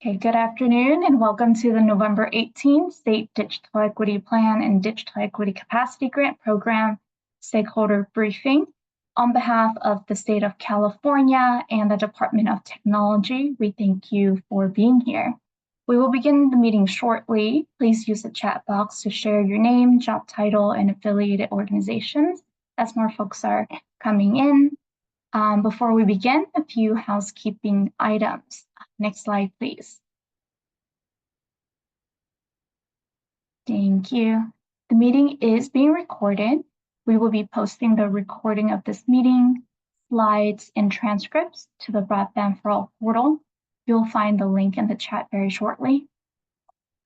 Okay, good afternoon and welcome to the November 18th State Digital Equity Plan and Digital Equity Capacity Grant Program stakeholder briefing. On behalf of the state of California and the Department of Technology, we thank you for being here. We will begin the meeting shortly. Please use the chat box to share your name, job title, and affiliated organizations as more folks are coming in. Before we begin, a few housekeeping items. Next slide, please. Thank you. The meeting is being recorded. We will be posting the recording of this meeting, slides, and transcripts to the Broadband for All portal. You'll find the link in the chat very shortly.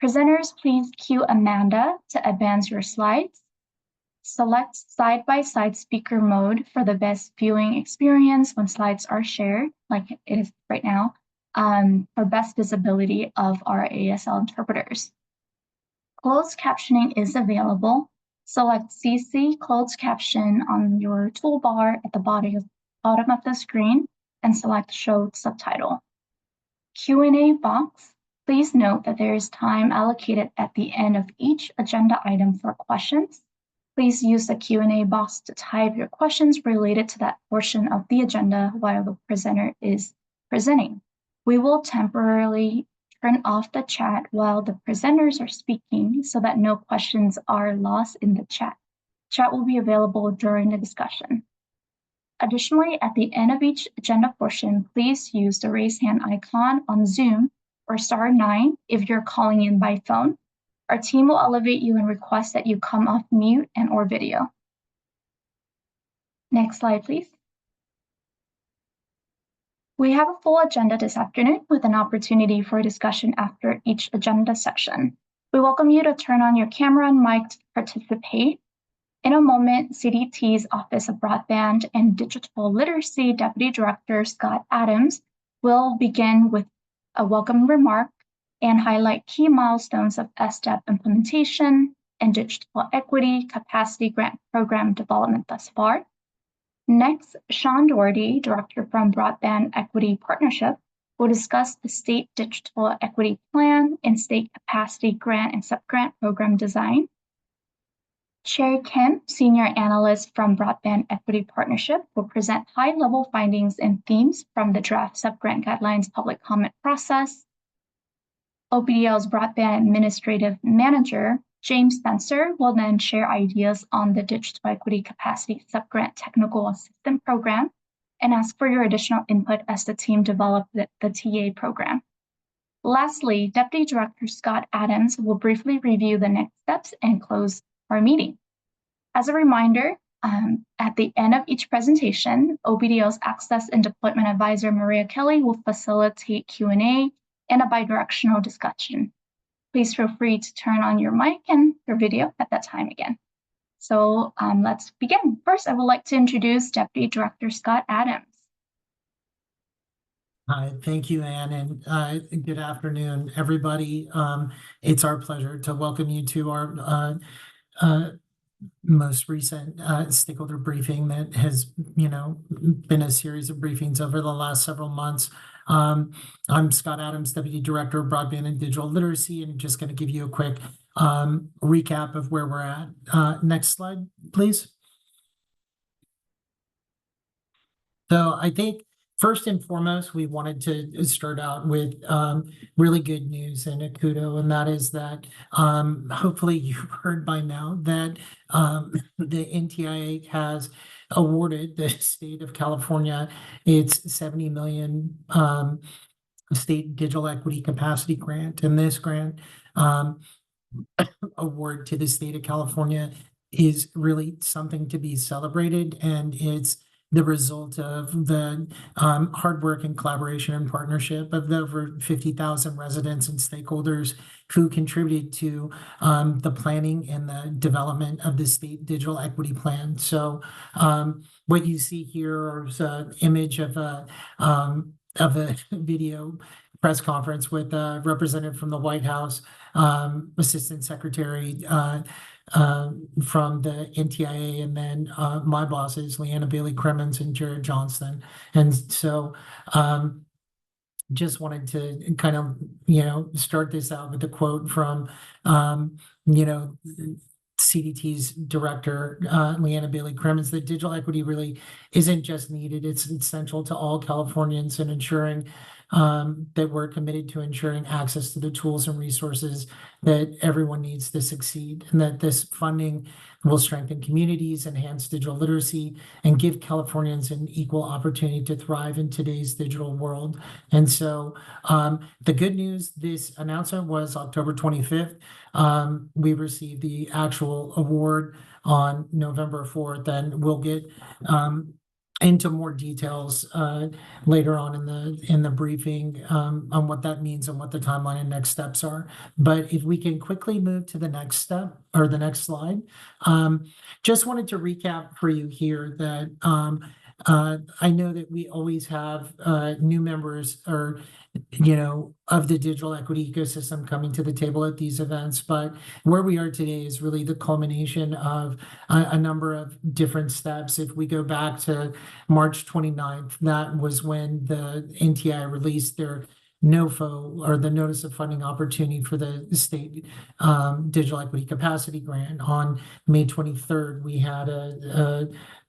Presenters, please cue Amanda to advance your slides. Select side-by-side speaker mode for the best viewing experience when slides are shared, like it is right now, for best visibility of our ASL interpreters. Closed captioning is available. Select CC closed caption on your toolbar at the bottom of the screen and select show subtitle. Q&A box. Please note that there is time allocated at the end of each agenda item for questions. Please use the Q&A box to type your questions related to that portion of the agenda while the presenter is presenting. We will temporarily turn off the chat while the presenters are speaking so that no questions are lost in the chat. Chat will be available during the discussion. Additionally, at the end of each agenda portion, please use the raise hand icon on Zoom or *9 if you're calling in by phone. Our team will elevate you and request that you come off mute and or video. Next slide, please. We have a full agenda this afternoon with an opportunity for discussion after each agenda section. We welcome you to turn on your camera and mic to participate. In a moment, CDT's Office of Broadband and Digital Literacy Deputy Director Scott Adams will begin with a welcome remark and highlight key milestones of SDEP implementation and digital equity capacity grant program development thus far. Next, Sean Doherty, Director from Broadband Equity Partnership, will discuss the State Digital Equity Plan and State Capacity Grant and Subgrant Program design. Sherry Kim, Senior Analyst from Broadband Equity Partnership, will present high-level findings and themes from the draft subgrant guidelines public comment process. OBDL's Broadband Administrative Manager, James Spencer, will then share ideas on the Digital Equity Capacity Subgrant Technical Assistant Program and ask for your additional input as the team develops the TA program. Lastly, Deputy Director Scott Adams will briefly review the next steps and close our meeting. As a reminder, at the end of each presentation, OBDL's Access and Deployment Advisor, Maria Kelly, will facilitate Q&A and a bidirectional discussion. Please feel free to turn on your mic and your video at that time again. So let's begin. First, I would like to introduce Deputy Director Scott Adams. Hi, thank you, Ann, and good afternoon, everybody. It's our pleasure to welcome you to our most recent stakeholder briefing that has, been a series of briefings over the last several months. I'm Scott Adams, Deputy Director of Broadband and Digital Literacy, and just going to give you a quick recap of where we're at. Next slide, please. So I think first and foremost, we wanted to start out with really good news and a kudo, and that is that hopefully you've heard by now that the NTIA has awarded the state of California its $70 million state digital equity capacity grant. And this grant award to the state of California is really something to be celebrated, and it's the result of the hard work and collaboration and partnership of the over 50,000 residents and stakeholders who contributed to the planning and the development of the state digital equity plan. So what you see here is an image of a video press conference with a representative from the White House, Assistant Secretary from the NTIA, and then my bosses, Leanna Bailey Crimmins and Jared Johnston. And so just wanted to kind of, you know, start this out with a quote from, you know, CDT's director, Leanna Bailey Cremens, that digital equity really isn't just needed, it's essential to all Californians and ensuring that we're committed to ensuring access to the tools and resources that everyone needs to succeed, and that this funding will strengthen communities, enhance digital literacy, and give Californians an equal opportunity to thrive in today's digital world. And so the good news, this announcement was October 25th. We received the actual award on November 4th, and we'll get into more details later on in the briefing on what that means and what the timeline and next steps are. But if we can quickly move to the next step or the next slide, just wanted to recap for you here that I know that we always have new members or, you know, of the digital equity ecosystem coming to the table at these events, but where we are today is really the culmination of a number of different steps. If we go back to March 29th, that was when the NTI released their NOFO, or the Notice of Funding Opportunity for the State Digital Equity Capacity Grant. On May 23rd, we had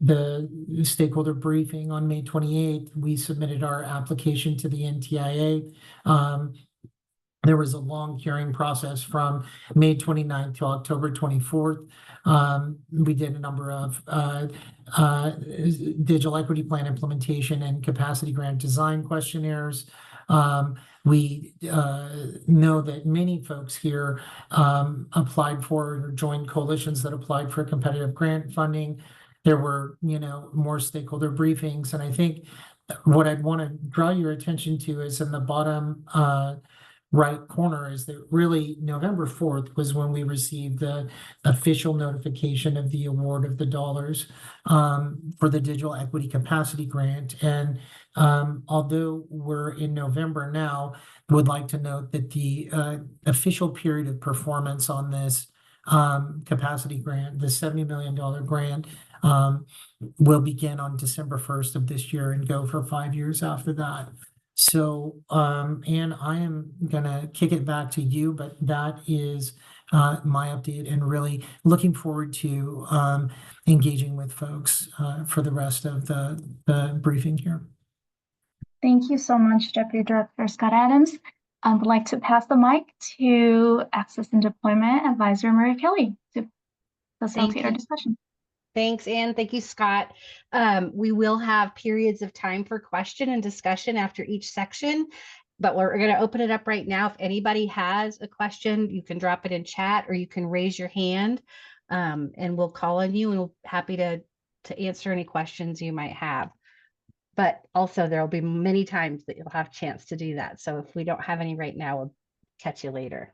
the stakeholder briefing. On May 28th, we submitted our application to the NTIA. There was a long hearing process from May 29th to October 24th. We did a number of digital equity plan implementation and capacity grant design questionnaires. We know that many folks here applied for or joined coalitions that applied for competitive grant funding. There were, you know, more stakeholder briefings. And I think what I'd want to draw your attention to is in the bottom right corner is that really November 4th was when we received the official notification of the award of the dollars for the Digital Equity Capacity Grant. And although we're in November now, would like to note that the official period of performance on this capacity grant, the $70 million grant, will begin on December 1st of this year and go for 5 years after that. So, Anne, I am gonna kick it back to you, but that is my update, and really looking forward to engaging with folks for the rest of the briefing here. Thank you so much, Deputy Director Scott Adams. I would like to pass the mic to Access and Deployment Advisor Maria Kelly to facilitate our discussion. Thanks, Anne. Thank you, Scott. We will have periods of time for question and discussion after each section, but we're going to open it up right now. If anybody has a question, you can drop it in chat or you can raise your hand and we'll call on you, and we'll be happy to answer any questions you might have. But also there will be many times that you'll have a chance to do that. So if we don't have any right now, we'll catch you later.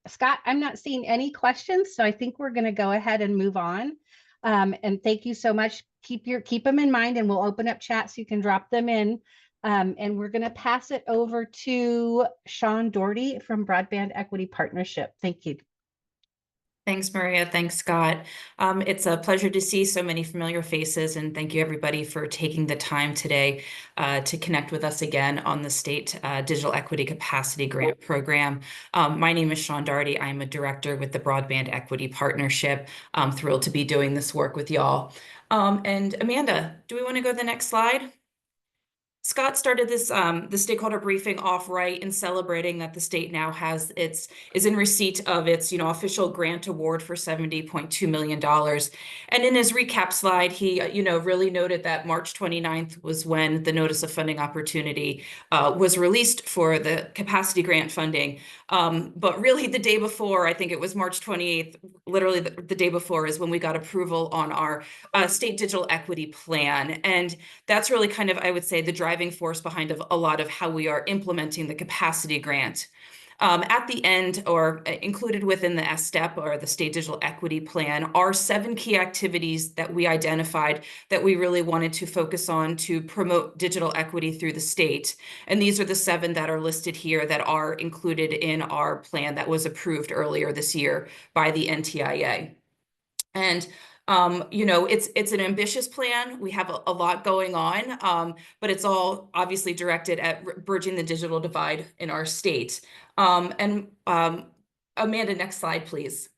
Scott, I'm not seeing any questions, so I think we're going to go ahead and move on. And thank you so much. Keep them in mind, and we'll open up chat so you can drop them in. And we're going to pass it over to Sean Doherty from Broadband Equity Partnership. Thank you. Thanks, Maria. Thanks, Scott. It's a pleasure to see so many familiar faces, and thank you everybody for taking the time today to connect with us again on the State Digital Equity Capacity Grant Program. My name is Sean Doherty. I'm a director with the Broadband Equity Partnership. I'm thrilled to be doing this work with y'all. And Amanda, do we want to go to the next slide? Scott started this the stakeholder briefing off right in celebrating that the state now has is in receipt of its official grant award for $70.2 million. And in his recap slide, he really noted that March 29th was when the Notice of Funding Opportunity was released for the capacity grant funding. But really the day before, I think it was March 28th, literally the day before, is when we got approval on our state digital equity plan. And that's really kind of, I would say, the driving force behind a lot of how we are implementing the capacity grant. At the end, or included within the SDEP, or the State Digital Equity Plan, are 7 key activities that we identified that we really wanted to focus on to promote digital equity through the state. And these are the 7 that are listed here that are included in our plan that was approved earlier this year by the NTIA. And You know, it's an ambitious plan. We have a lot going on, but it's all obviously directed at bridging the digital divide in our state. Amanda, next slide, please.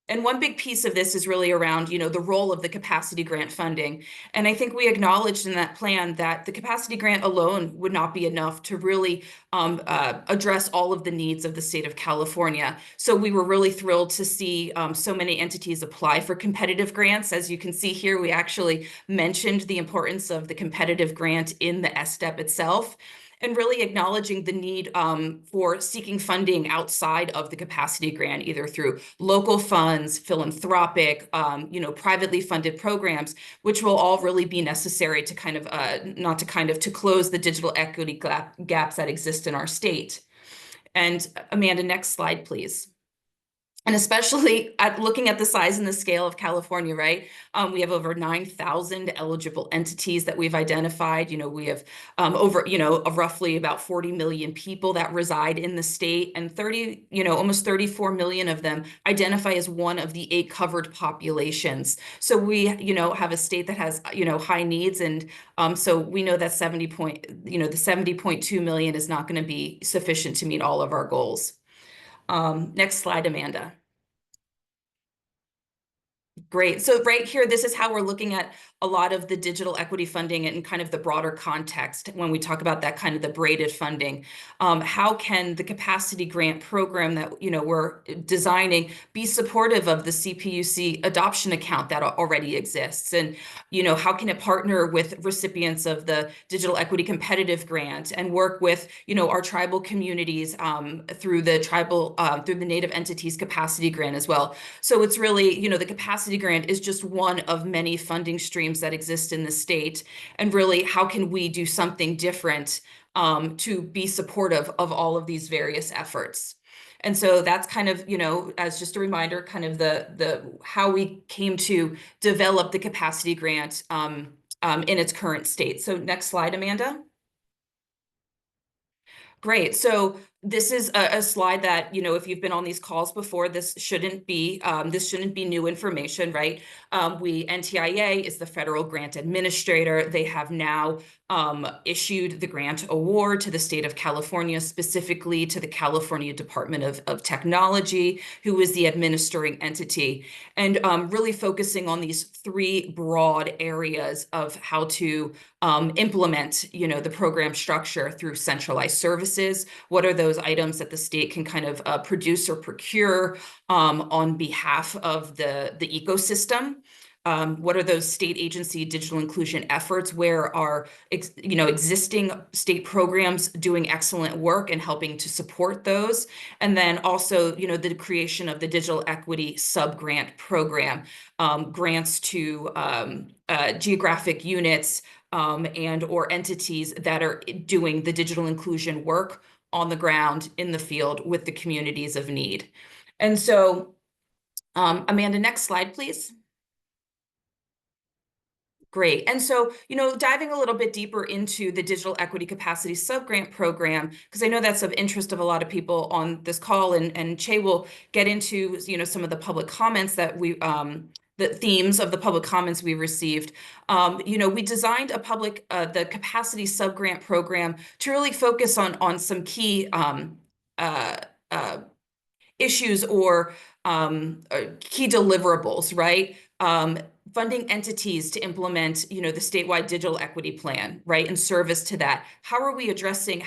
And one big piece of this is really around, you know, the role of the capacity grant funding. And I think we acknowledged in that plan that the capacity grant alone would not be enough to really address all of the needs of the state of California. So we were really thrilled to see so many entities apply for competitive grants. As you can see here, we actually mentioned the importance of the competitive grant in the SSTEP itself, and really acknowledging the need for seeking funding outside of the capacity grant, either through local funds, philanthropic, you know, privately funded programs, which will all really be necessary to kind of to close the digital equity gaps that exist in our state. And Amanda, next slide, please. And especially looking at the size and the scale of California, right? We have over 9,000 eligible entities that we've identified. You know, we have over, you know, roughly about 40 million people that reside in the state, and almost 34 million of them identify as one of the 8 covered populations. So we, you know, have a state that has, you know, high needs, and so we know that the 70.2 million is not going to be sufficient to meet all of our goals. Next slide, Amanda. Great. So right here, this is how we're looking at a lot of the digital equity funding and kind of the broader context when we talk about that kind of the braided funding. How can the capacity grant program that, you know, we're designing be supportive of the CPUC adoption account that already exists? And, you know, how can it partner with recipients of the digital equity competitive grant and work with, you know, our tribal communities through the Native Entities Capacity Grant as well? So it's really, you know, the capacity grant is just one of many funding streams that exist in the state, and really how can we do something different to be supportive of all of these various efforts. And so that's kind of, you know, as just a reminder, kind of the how we came to develop the capacity grant in its current state. So next slide, Amanda. Great. So this is a slide that, you know, if you've been on these calls before, this shouldn't be new information, right? NTIA is the federal grant administrator. They have now issued the grant award to the state of California, specifically to the California Department of Technology, who is the administering entity, and really focusing on these 3 broad areas of how to implement, you know, the program structure through centralized services. What are those items that the state can kind of produce or procure on behalf of the ecosystem? What are those state agency digital inclusion efforts? Where are existing state programs doing excellent work and helping to support those? And then also, you know, the creation of the digital equity sub-grant program, grants to geographic units and or entities that are doing the digital inclusion work on the ground in the field with the communities of need. And so, Amanda, next slide, please. Great. And so, you know, diving a little bit deeper into the Digital Equity Capacity Subgrant Program, because I know that's of interest of a lot of people on this call, and Che will get into, you know, some of the public comments that the themes of the public comments we received. You know, we designed the Capacity Subgrant Program to really focus on some key issues or key deliverables, right? Funding entities to implement, you know, the statewide digital equity plan, right? In service to that, how are we using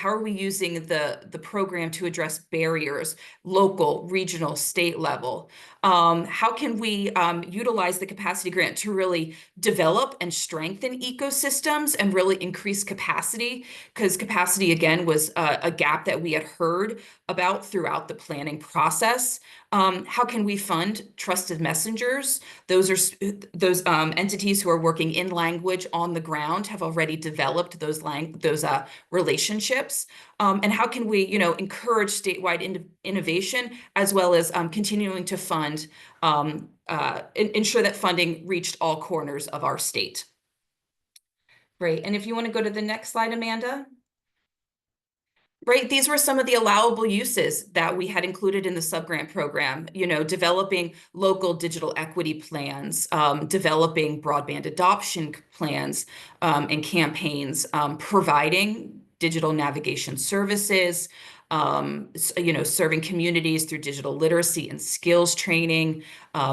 the program to address barriers, local, regional, state level? How can we utilize the capacity grant to really develop and strengthen ecosystems and really increase capacity? Because capacity, again, was a gap that we had heard about throughout the planning process. How can we fund trusted messengers? Those entities who are working in language on the ground have already developed those relationships. And how can we, you know, encourage statewide innovation, as well as continuing to fund, ensure that funding reached all corners of our state. Great. And if you want to go to the next slide, Amanda. right? These were some of the allowable uses that we had included in the subgrant program, developing local digital equity plans, developing broadband adoption plans and campaigns, providing digital navigation services, serving communities through digital literacy and skills training,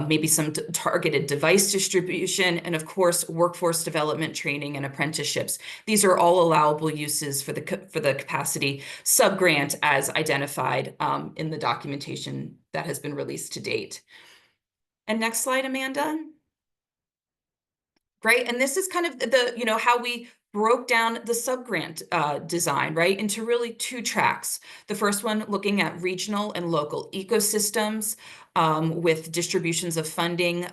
maybe some targeted device distribution, and of course, workforce development training and apprenticeships. These are all allowable uses for the capacity subgrant as identified in the documentation that has been released to date. And next slide, Amanda. Great, and this is kind of the, how we broke down the subgrant design, right, into really two tracks. The first one looking at regional and local ecosystems with distributions of funding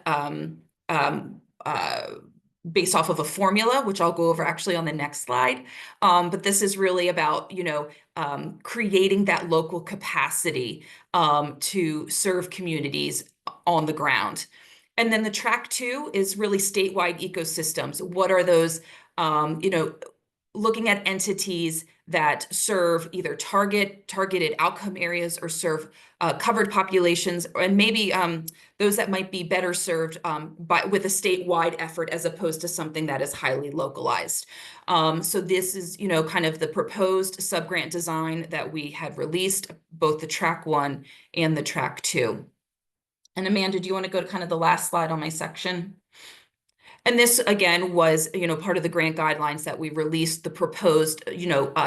based off of a formula, which I'll go over actually on the next slide. But this is really about, creating that local capacity to serve communities on the ground. And then the track 2 is really statewide ecosystems. What are those, looking at entities that serve either targeted outcome areas or serve covered populations, and maybe those that might be better served with a statewide effort as opposed to something that is highly localized. So this is, kind of the proposed subgrant design that we had released, both the track 1 and the track 2. And Amanda, do you want to go to kind of the last slide on my section? And this, again, was, part of the grant guidelines that we released, the proposed,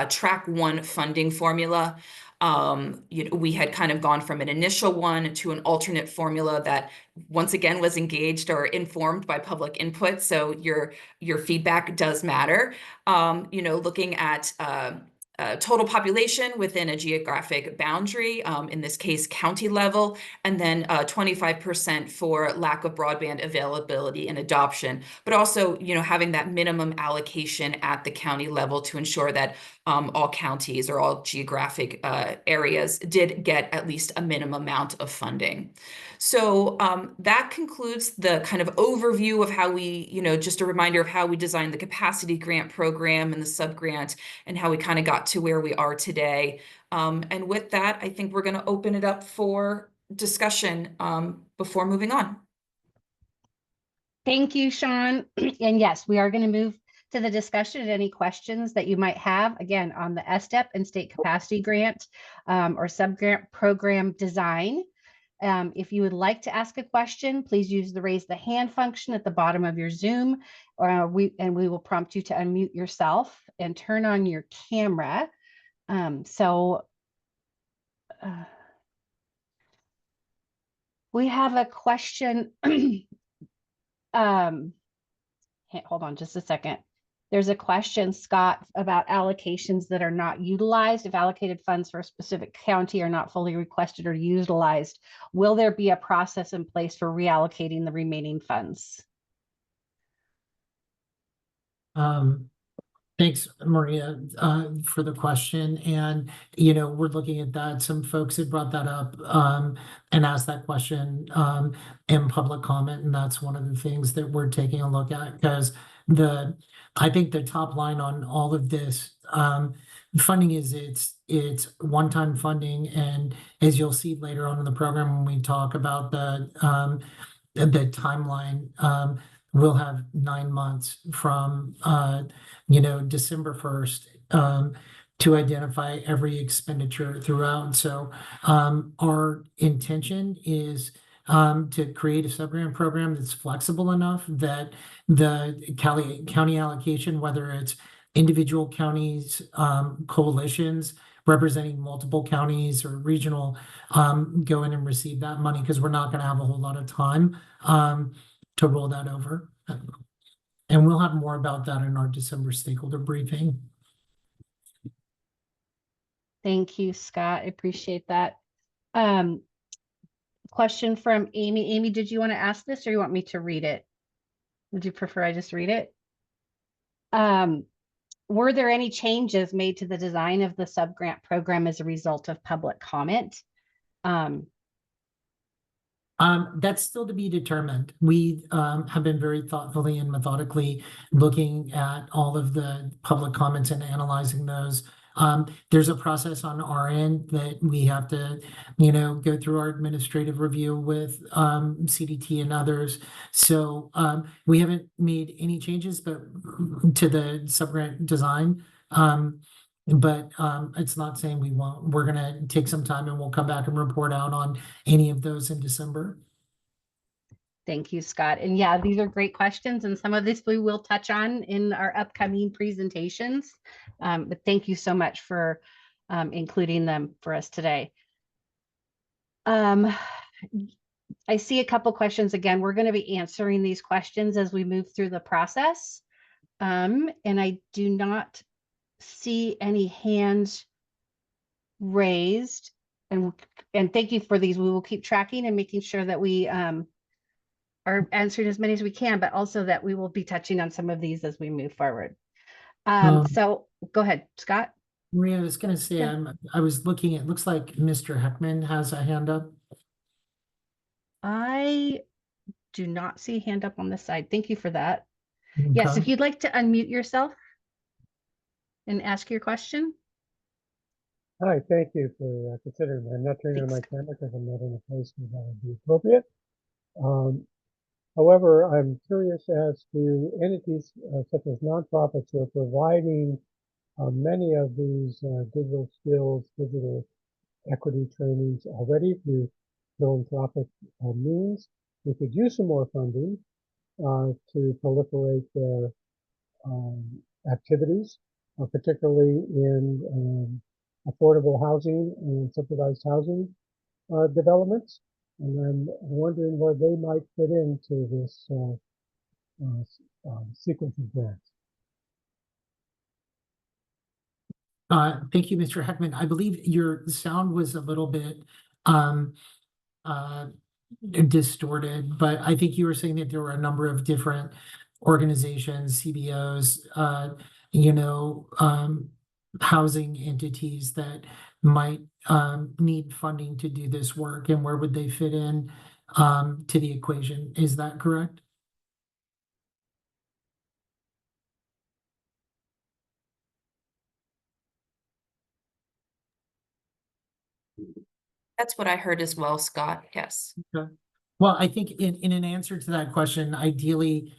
track 1 funding formula. We had kind of gone from an initial one to an alternate formula that once again was engaged or informed by public input. So your feedback does matter. Looking at total population within a geographic boundary, in this case, county level, and then 25% for lack of broadband availability and adoption, but also, having that minimum allocation at the county level to ensure that all counties or all geographic areas did get at least a minimum amount of funding. So that concludes the kind of overview of how we, just a reminder of how we designed the capacity grant program and the subgrant and how we kind of got to where we are today. And with that, I think we're going to open it up for discussion before moving on. Thank you, Sean. And yes, we are going to move to the discussion and any questions that you might have, again, on the STEP and state capacity grant or subgrant program design. If you would like to ask a question, please use the raise the hand function at the bottom of your Zoom, we will prompt you to unmute yourself and turn on your camera. We have a question. Hold on just a second. There's a question, Scott, about allocations that are not utilized. If allocated funds for a specific county are not fully requested or utilized, will there be a process in place for reallocating the remaining funds? Thanks, Maria, for the question. And, we're looking at that. Some folks had brought that up and asked that question in public comment. And that's one of the things that we're taking a look at, because I think the top line on all of this funding is it's one-time funding. And as you'll see later on in the program, when we talk about the timeline, we'll have 9 months from, December 1st to identify every expenditure throughout. So our intention is to create a subgrant program that's flexible enough that the county allocation, whether it's individual counties, coalitions representing multiple counties or regional, go in and receive that money, because we're not going to have a whole lot of time to roll that over. And we'll have more about that in our December stakeholder briefing. Thank you, Scott. I appreciate that. Question from Amy. Amy, did you want to ask this or you want me to read it? Would you prefer I just read it? Were there any changes made to the design of the subgrant program as a result of public comment? That's still to be determined. We have been very thoughtfully and methodically looking at all of the public comments and analyzing those There's a process on our end that we have to, go through our administrative review with CDT and others. So we haven't made any changes, but to the subgrant design. But it's not saying we won't. We're gonna take some time and we'll come back and report out on any of those in December. Thank you, Scott. And yeah, these are great questions, and some of this we will touch on in our upcoming presentations. But thank you so much for including them for us today. I see a couple questions. Again, we're going to be answering these questions as we move through the process. And I do not see any hands raised. And thank you for these. We will keep tracking and making sure that we are answering as many as we can, but also that we will be touching on some of these as we move forward. So go ahead, Scott. Maria, I was gonna say, Yeah. I was looking, it looks like Mr. Heckman has a hand up. I do not see a hand up on this side. Thank you for that. Yes, Okay. if you'd like to unmute yourself and ask your question. Hi, thank you for considering me. I'm not turning on my Thanks. camera because I'm not in a place where that would be appropriate. However, I'm curious as to entities such as nonprofits who are providing many of these digital skills, digital equity trainings already through philanthropic means. We could use some more funding to proliferate their activities, particularly in affordable housing and subsidized housing developments. And I'm wondering where they might fit into this sequence of grants. Thank you, Mr. Heckman. I believe your sound was a little bit distorted, but I think you were saying that there were a number of different organizations, CBOs, housing entities that might need funding to do this work, and where would they fit in to the equation? Is that correct? That's what I heard as well, Scott. Yes. Okay. Well, I think in an answer to that question, ideally,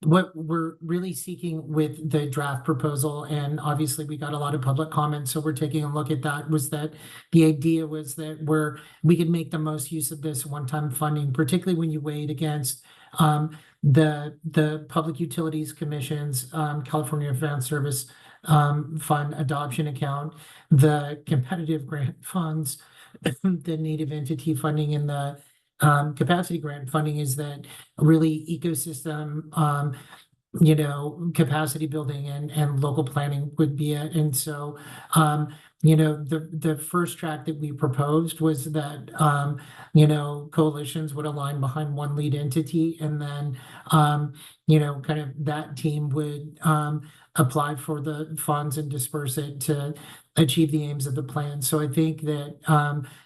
what we're really seeking with the draft proposal, and obviously we got a lot of public comments, so we're taking a look at that, was that the idea was that we could make the most use of this one-time funding, particularly when you weigh it against the Public Utilities Commission's California Advanced Service Fund adoption account, the competitive grant funds, the native entity funding, and the capacity grant funding. Is that really ecosystem, capacity building and local planning would be it. And so, the first track that we proposed was that, coalitions would align behind one lead entity, and then, kind of that team would apply for the funds and disperse it to achieve the aims of the plan. So I think that,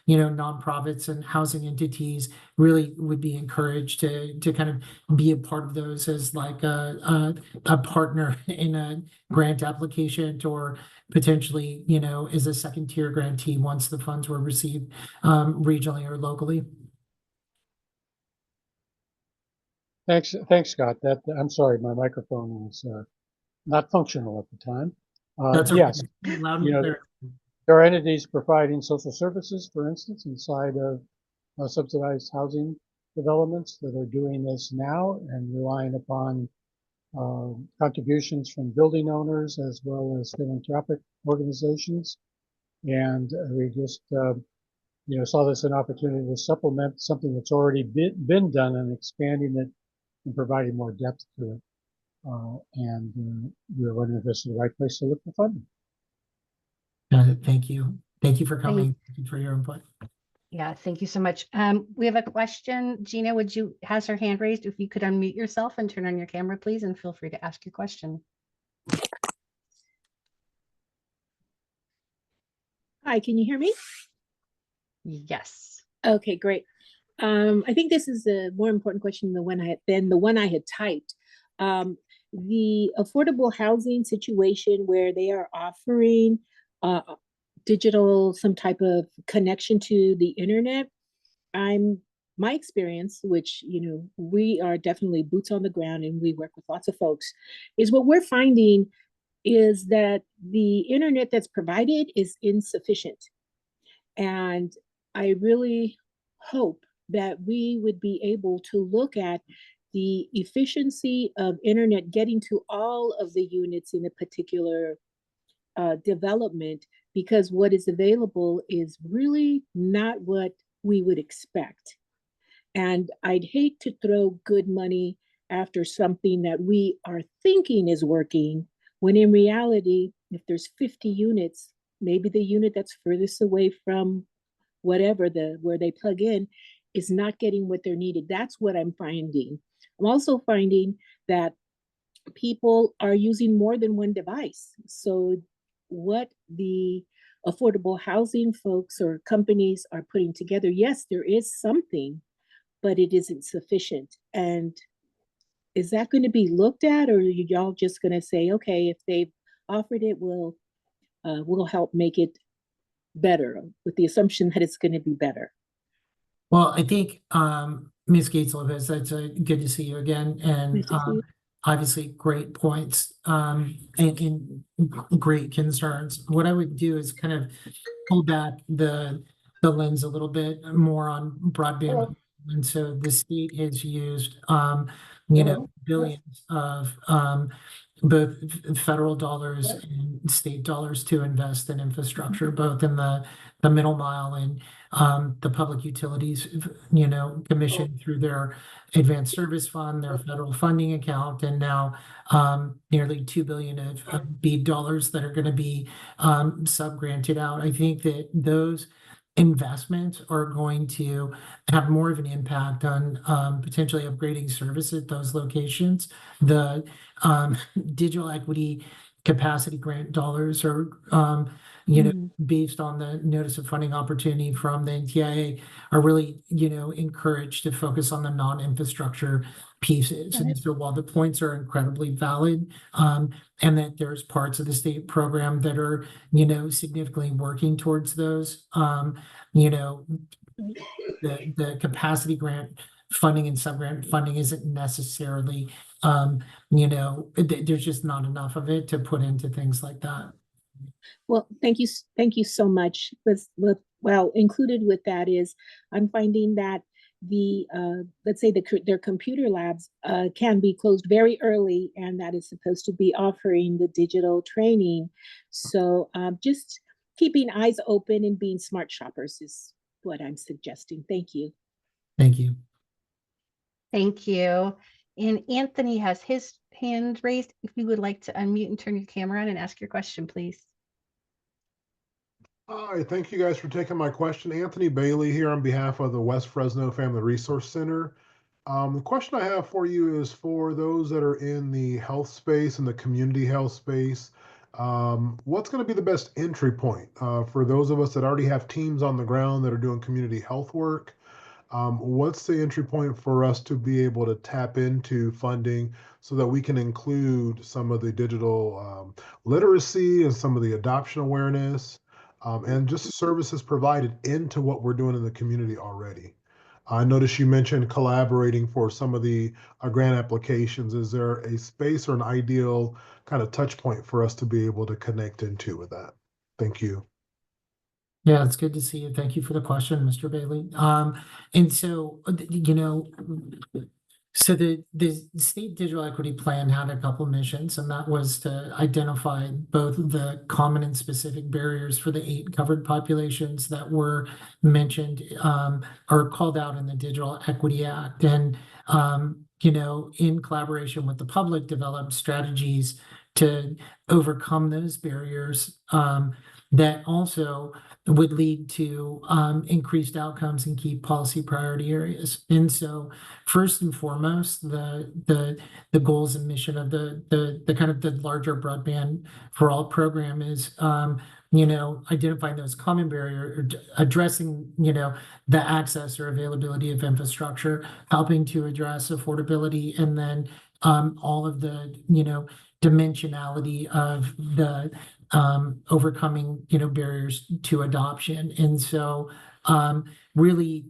nonprofits and housing entities really would be encouraged to kind of be a part of those as like a partner in a grant application, or potentially, as a second tier grantee once the funds were received regionally or locally. Thanks, Scott. I'm sorry, my microphone was not functional at the time. That's yes, okay. Loud and clear. there are entities providing social services, for instance, inside of subsidized housing developments that are doing this now and relying upon contributions from building owners as well as philanthropic organizations. And we just, saw this an opportunity to supplement something that's already been done and expanding it and providing more depth to it. And we were wondering if this is the right place to look for funding. Thank you. Thank you for coming. Thank you for your input. Yeah, thank you so much. We have a question. Gina, has her hand raised? If you could unmute yourself and turn on your camera, please, and feel free to ask your question. Hi, can you hear me? Yes. Okay, great. I think this is a more important question than the one I had typed. The affordable housing situation where they are offering uh, digital, some type of connection to the internet. My experience, which, we are definitely boots on the ground and we work with lots of folks, is what we're finding is that the internet that's provided is insufficient. And I really hope that we would be able to look at the efficiency of internet getting to all of the units in a particular development, because what is available is really not what we would expect. And I'd hate to throw good money after something that we are thinking is working, when in reality, if there's 50 units, maybe the unit that's furthest away from whatever where they plug in is not getting what they're needed. That's what I'm finding. I'm also finding that people are using more than one device. So what the affordable housing folks or companies are putting together, yes, there is something, but it isn't sufficient. And is that going to be looked at, or are y'all just going to say, okay, if they've offered it, we'll help make it better, with the assumption that it's going to be better? Well, I think, Ms. Gates Lopez, it's good to see you again, and Nice to see you. obviously great points, and great concerns. What I would do is kind of pull back the lens a little bit more on broadband. And so the state has used, billions of both federal dollars and state dollars to invest in infrastructure, both in the middle mile and the public utilities, commission through their advanced service fund, their federal funding account, and now nearly $2 billion of BEAD dollars that are going to be sub-granted out. I think that those investments are going to have more of an impact on potentially upgrading service at those locations. The digital equity capacity grant dollars are, based on the notice of funding opportunity from the NTIA, are really, encouraged to focus on the non-infrastructure pieces. Right. And so while the points are incredibly valid, and that there's parts of the state program that are, significantly working towards those, the capacity grant funding and sub-grant funding isn't necessarily, there's just not enough of it to put into things like that. Well, thank you so much. Well, included with that is, I'm finding that the let's say their computer labs can be closed very early, and that is supposed to be offering the digital training. So just keeping eyes open and being smart shoppers is what I'm suggesting. Thank you. Thank you. Thank you. And Anthony has his hand raised. If you would like to unmute and turn your camera on and ask your question, please. Hi, thank you guys for taking my question. Anthony Bailey here on behalf of the West Fresno Family Resource Center. The question I have for you is for those that are in the health space and the community health space. What's going to be the best entry point for those of us that already have teams on the ground that are doing community health work? What's the entry point for us to be able to tap into funding so that we can include some of the digital literacy and some of the adoption awareness? And just services provided into what we're doing in the community already. I noticed you mentioned collaborating for some of the grant applications. Is there a space or an ideal kind of touch point for us to be able to connect into with that? Thank you. Yeah, it's good to see you. Thank you for the question, Mr. Bailey. And so, so the state digital equity plan had a couple of missions, and that was to identify both the common and specific barriers for the 8 covered populations that were mentioned or called out in the Digital Equity Act, and in collaboration with the public, develop strategies to overcome those barriers that also would lead to increased outcomes and key policy priority areas. And so first and foremost, the goals and mission of the kind of the larger Broadband for All program is identifying those common barriers, addressing the access or availability of infrastructure, helping to address affordability, and then all of the dimensionality of the overcoming, barriers to adoption. And so really,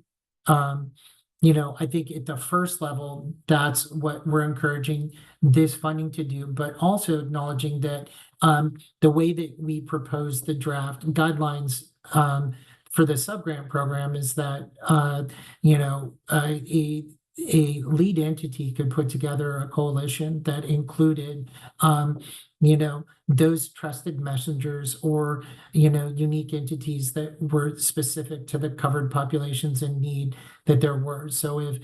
I think at the first level, that's what we're encouraging this funding to do, but also acknowledging that the way that we propose the draft guidelines for the subgrant program is that a lead entity could put together a coalition that included those trusted messengers or unique entities that were specific to the covered populations in need that there were. So if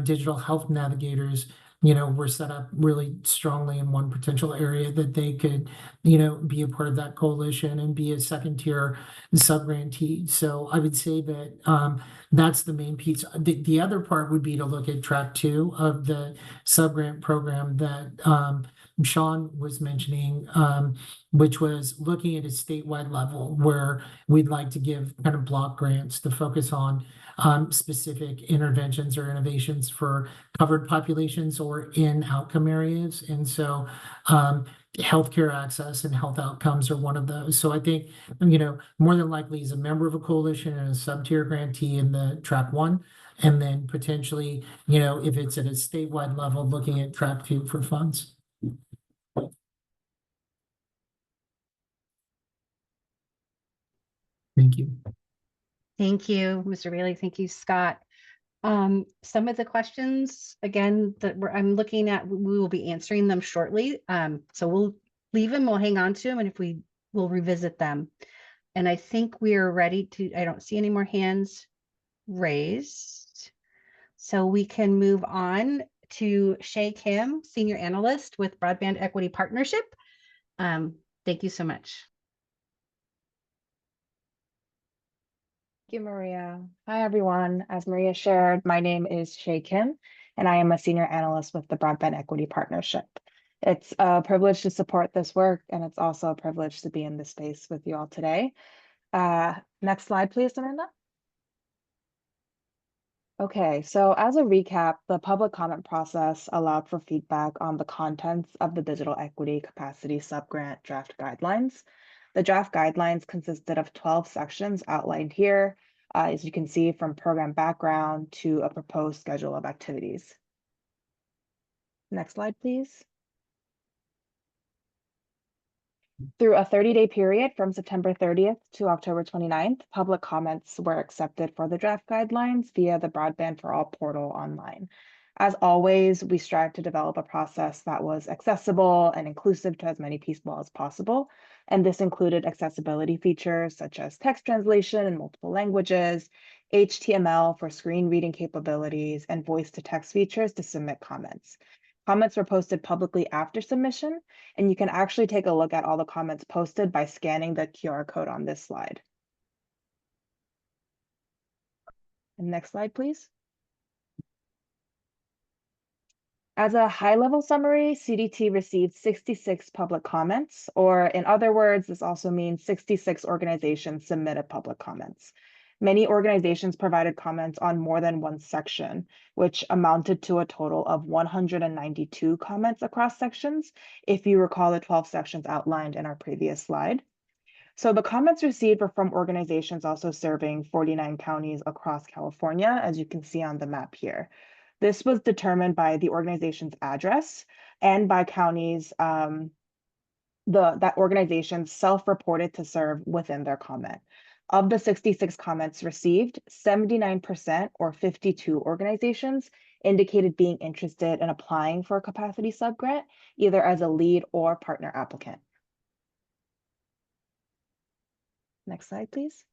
digital health navigators were set up really strongly in one potential area, that they could be a part of that coalition and be a second tier subgrantee. So I would say that that's the main piece. The other part would be to look at track 2 of the subgrant program that Sean was mentioning, which was looking at a statewide level where we'd like to give kind of block grants to focus on specific interventions or innovations for covered populations or in outcome areas. And so healthcare access and health outcomes are one of those. So I think, more than likely as a member of a coalition and a sub-tier grantee in the track 1, and then potentially, if it's at a statewide level, looking at track 2 for funds. Thank you. Thank you, Mr. Bailey. Thank you, Scott. Some of the questions, again, that I'm looking at, we will be answering them shortly. So we'll leave them, we'll hang on to them, and if we'll revisit them. And I think we are ready to, I don't see any more hands raised. So we can move on to Shay Kim, Senior Analyst with Broadband Equity Partnership. Thank you so much. Thank you, Maria. Hi, everyone. As Maria shared, my name is Shay Kim, and I am a senior analyst with the Broadband Equity Partnership. It's a privilege to support this work, and it's also a privilege to be in this space with you all today. Next slide, please, Amanda. Okay, so as a recap, the public comment process allowed for feedback on the contents of the Digital Equity Capacity Subgrant draft guidelines. The draft guidelines consisted of 12 sections outlined here, as you can see, from program background to a proposed schedule of activities. Next slide, please. Through a 30-day period from September 30th to October 29th, public comments were accepted for the draft guidelines via the Broadband for All portal online. As always, we strive to develop a process that was accessible and inclusive to as many people as possible. And this included accessibility features such as text translation in multiple languages, HTML for screen reading capabilities, and voice-to-text features to submit comments. Comments were posted publicly after submission, and you can actually take a look at all the comments posted by scanning the QR code on this slide. And next slide, please. As a high-level summary, CDT received 66 public comments, or in other words, this also means 66 organizations submitted public comments. Many organizations provided comments on more than one section, which amounted to a total of 192 comments across sections, if you recall the 12 sections outlined in our previous slide. So the comments received were from organizations also serving 49 counties across California, as you can see on the map here. This was determined by the organization's address and by counties that organizations self-reported to serve within their comment. Of the 66 comments received, 79% or 52 organizations indicated being interested in applying for a capacity subgrant, either as a lead or partner applicant. Next slide, please.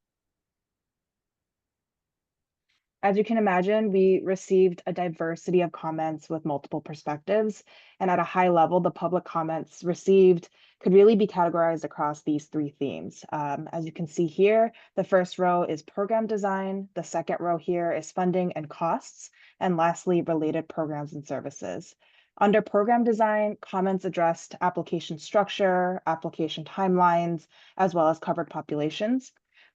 As you can imagine, we received a diversity of comments with multiple perspectives, and at a high level, the public comments received could really be categorized across these 3 themes. As you can see here, the first row is program design, the second row here is funding and costs, and lastly, related programs and services. Under program design, comments addressed application structure, application timelines, as well as covered populations.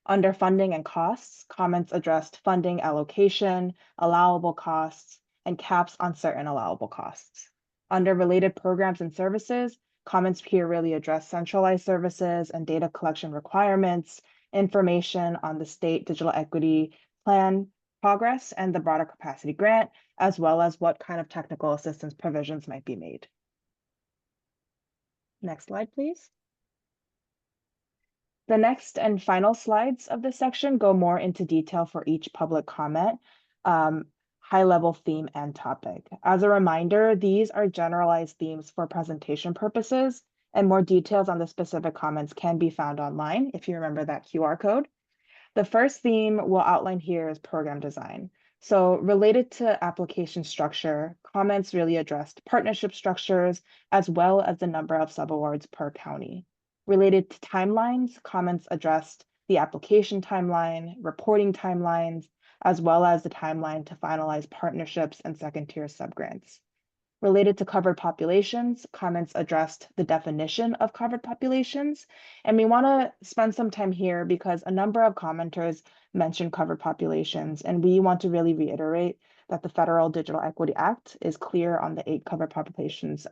Under funding and costs, comments addressed funding allocation, allowable costs, and caps on certain allowable costs. Under related programs and services, Comments here really address centralized services and data collection requirements, information on the state digital equity plan progress and the broader capacity grant, as well as what kind of technical assistance provisions might be made. Next slide, please. The next and final slides of this section go more into detail for each public comment, high-level theme and topic. As a reminder, these are generalized themes for presentation purposes, and more details on the specific comments can be found online if you remember that QR code. The first theme we'll outline here is program design. So related to application structure, comments really addressed partnership structures as well as the number of subawards per county. Related to timelines, comments addressed the application timeline, reporting timelines, as well as the timeline to finalize partnerships and second-tier subgrants. Related to covered populations, comments addressed the definition of covered populations. And we want to spend some time here because a number of commenters mentioned covered populations, and we want to really reiterate that the Federal Digital Equity Act is clear on the 8 covered populations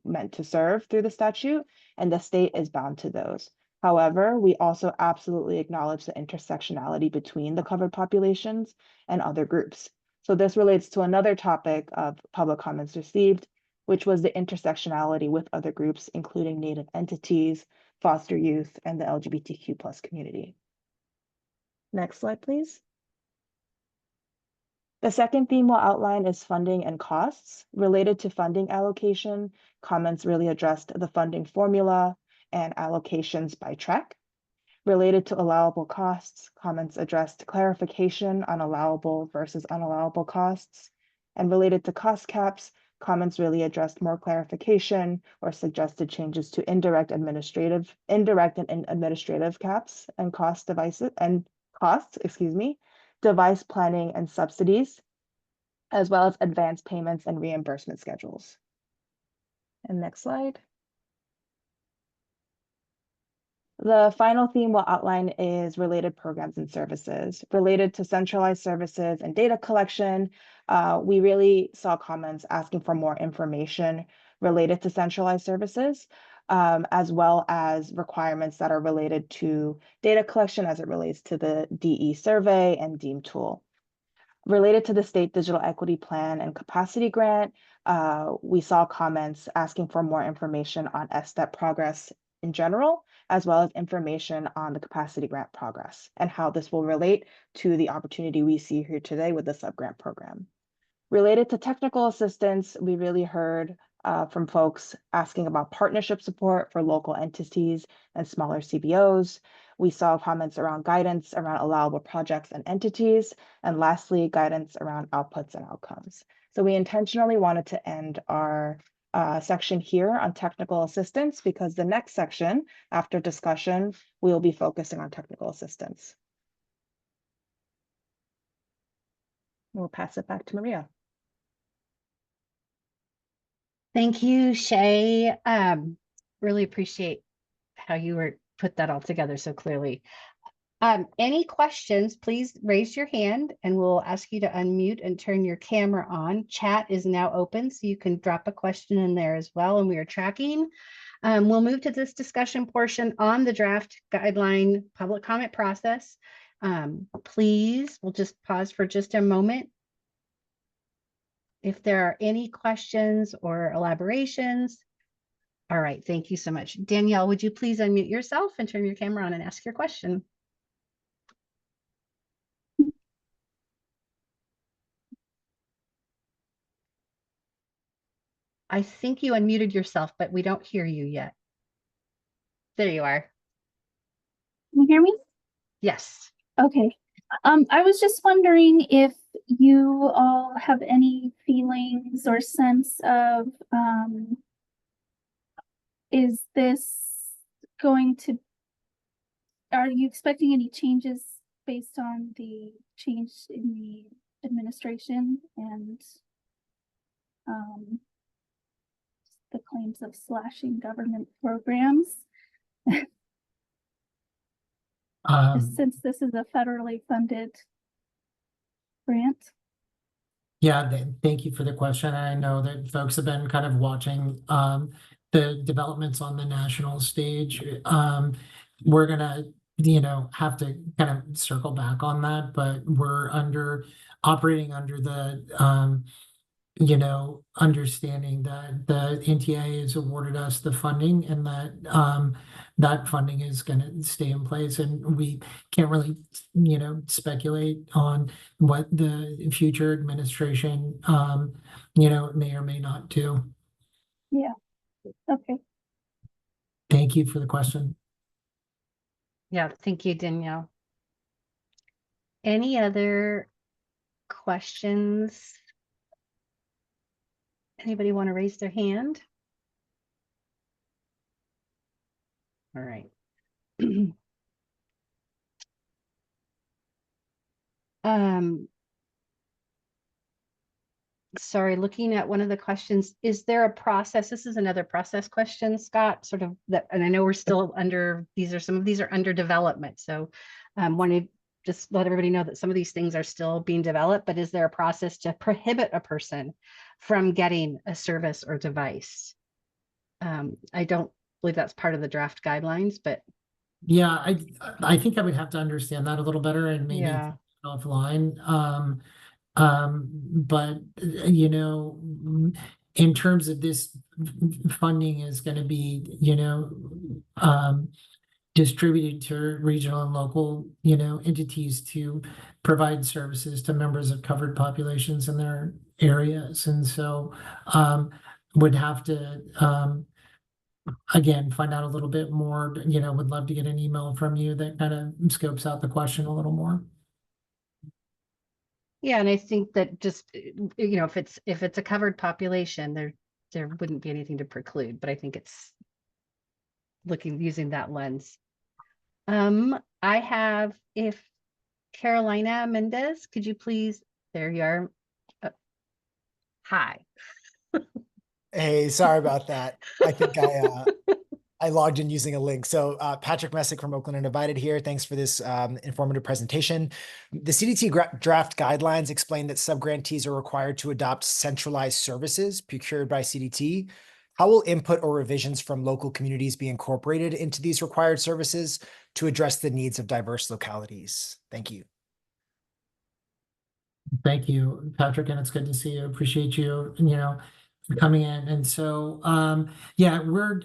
meant to serve through the statute, and the state is bound to those. However, we also absolutely acknowledge the intersectionality between the covered populations and other groups. So this relates to another topic of public comments received, which was the intersectionality with other groups, including Native entities, foster youth, and the LGBTQ+ community. Next slide, please. The second theme we'll outline is funding and costs. Related to funding allocation, comments really addressed the funding formula and allocations by track. Related to allowable costs, comments addressed clarification on allowable versus unallowable costs. And related to cost caps, comments really addressed more clarification or suggested changes to indirect and administrative caps and device planning and subsidies, as well as advance payments and reimbursement schedules. And next slide. The final theme we'll outline is related programs and services. Related to centralized services and data collection, we really saw comments asking for more information related to centralized services, as well as requirements that are related to data collection as it relates to the DE survey and DEEM tool. Related to the State Digital Equity Plan and Capacity Grant, we saw comments asking for more information on SSTEP progress in general, as well as information on the capacity grant progress and how this will relate to the opportunity we see here today with the subgrant program. Related to technical assistance, we really heard from folks asking about partnership support for local entities and smaller CBOs. We saw comments around guidance around allowable projects and entities, and lastly, guidance around outputs and outcomes. So we intentionally wanted to end our section here on technical assistance because the next section after discussion, we will be focusing on technical assistance. We'll pass it back to Maria. Thank you, Shay. Really appreciate how you put that all together so clearly. Any questions, please raise your hand and we'll ask you to unmute and turn your camera on. Chat is now open, so you can drop a question in there as well, and we are tracking. We'll move to this discussion portion on the draft guideline public comment process. Please, we'll just pause for just a moment. If there are any questions or elaborations. All right, thank you so much. Danielle, would you please unmute yourself and turn your camera on and ask your question? I think you unmuted yourself, but we don't hear you yet. There you are. Can you hear me? Yes. Okay. I was just wondering if you all have any feelings or sense of, is this going to, are you expecting any changes based on the change in the administration and the claims of slashing government programs? Since this is a federally funded grant. Yeah, thank you for the question. I know that folks have been kind of watching the the developments on the national stage. We're gonna, have to kind of circle back on that, but we're operating under the, understanding that the NTIA has awarded us the funding and that that funding is going to stay in place, and we can't really, speculate on what the future administration, may or may not do. Yeah, okay. Thank you for the question. Yeah, thank you, Danielle. Any other questions? Anybody want to raise their hand? All right. Sorry, looking at one of the questions, is there a process? This is another process question, Scott, sort of that, and I know we're still under, some of these are under development. So want to just let everybody know that some of these things are still being developed, but is there a process to prohibit a person from getting a service or device? I don't believe that's part of the draft guidelines, but yeah, I think I would have to understand that a little better and maybe offline. But in terms of this funding is going to be, distributed to regional and local, entities to provide services to members of covered populations in their areas. And so would have to, again, find out a little bit more, would love to get an email from you that kind of scopes out the question a little more. yeah, and I think that just, if it's a covered population, there wouldn't be anything to preclude, but I think it's using that lens. I have, if Carolina Mendez, could you please, there you are. Hi. Hey, sorry about that. I think I logged in using a link. So Patrick Messick from Oakland Undivided here. Thanks for this informative presentation. The CDT draft guidelines explain that subgrantees are required to adopt centralized services procured by CDT. How will input or revisions from local communities be incorporated into these required services to address the needs of diverse localities? Thank you. Thank you, Patrick, and it's good to see you. Appreciate you, coming in. And so, yeah, we're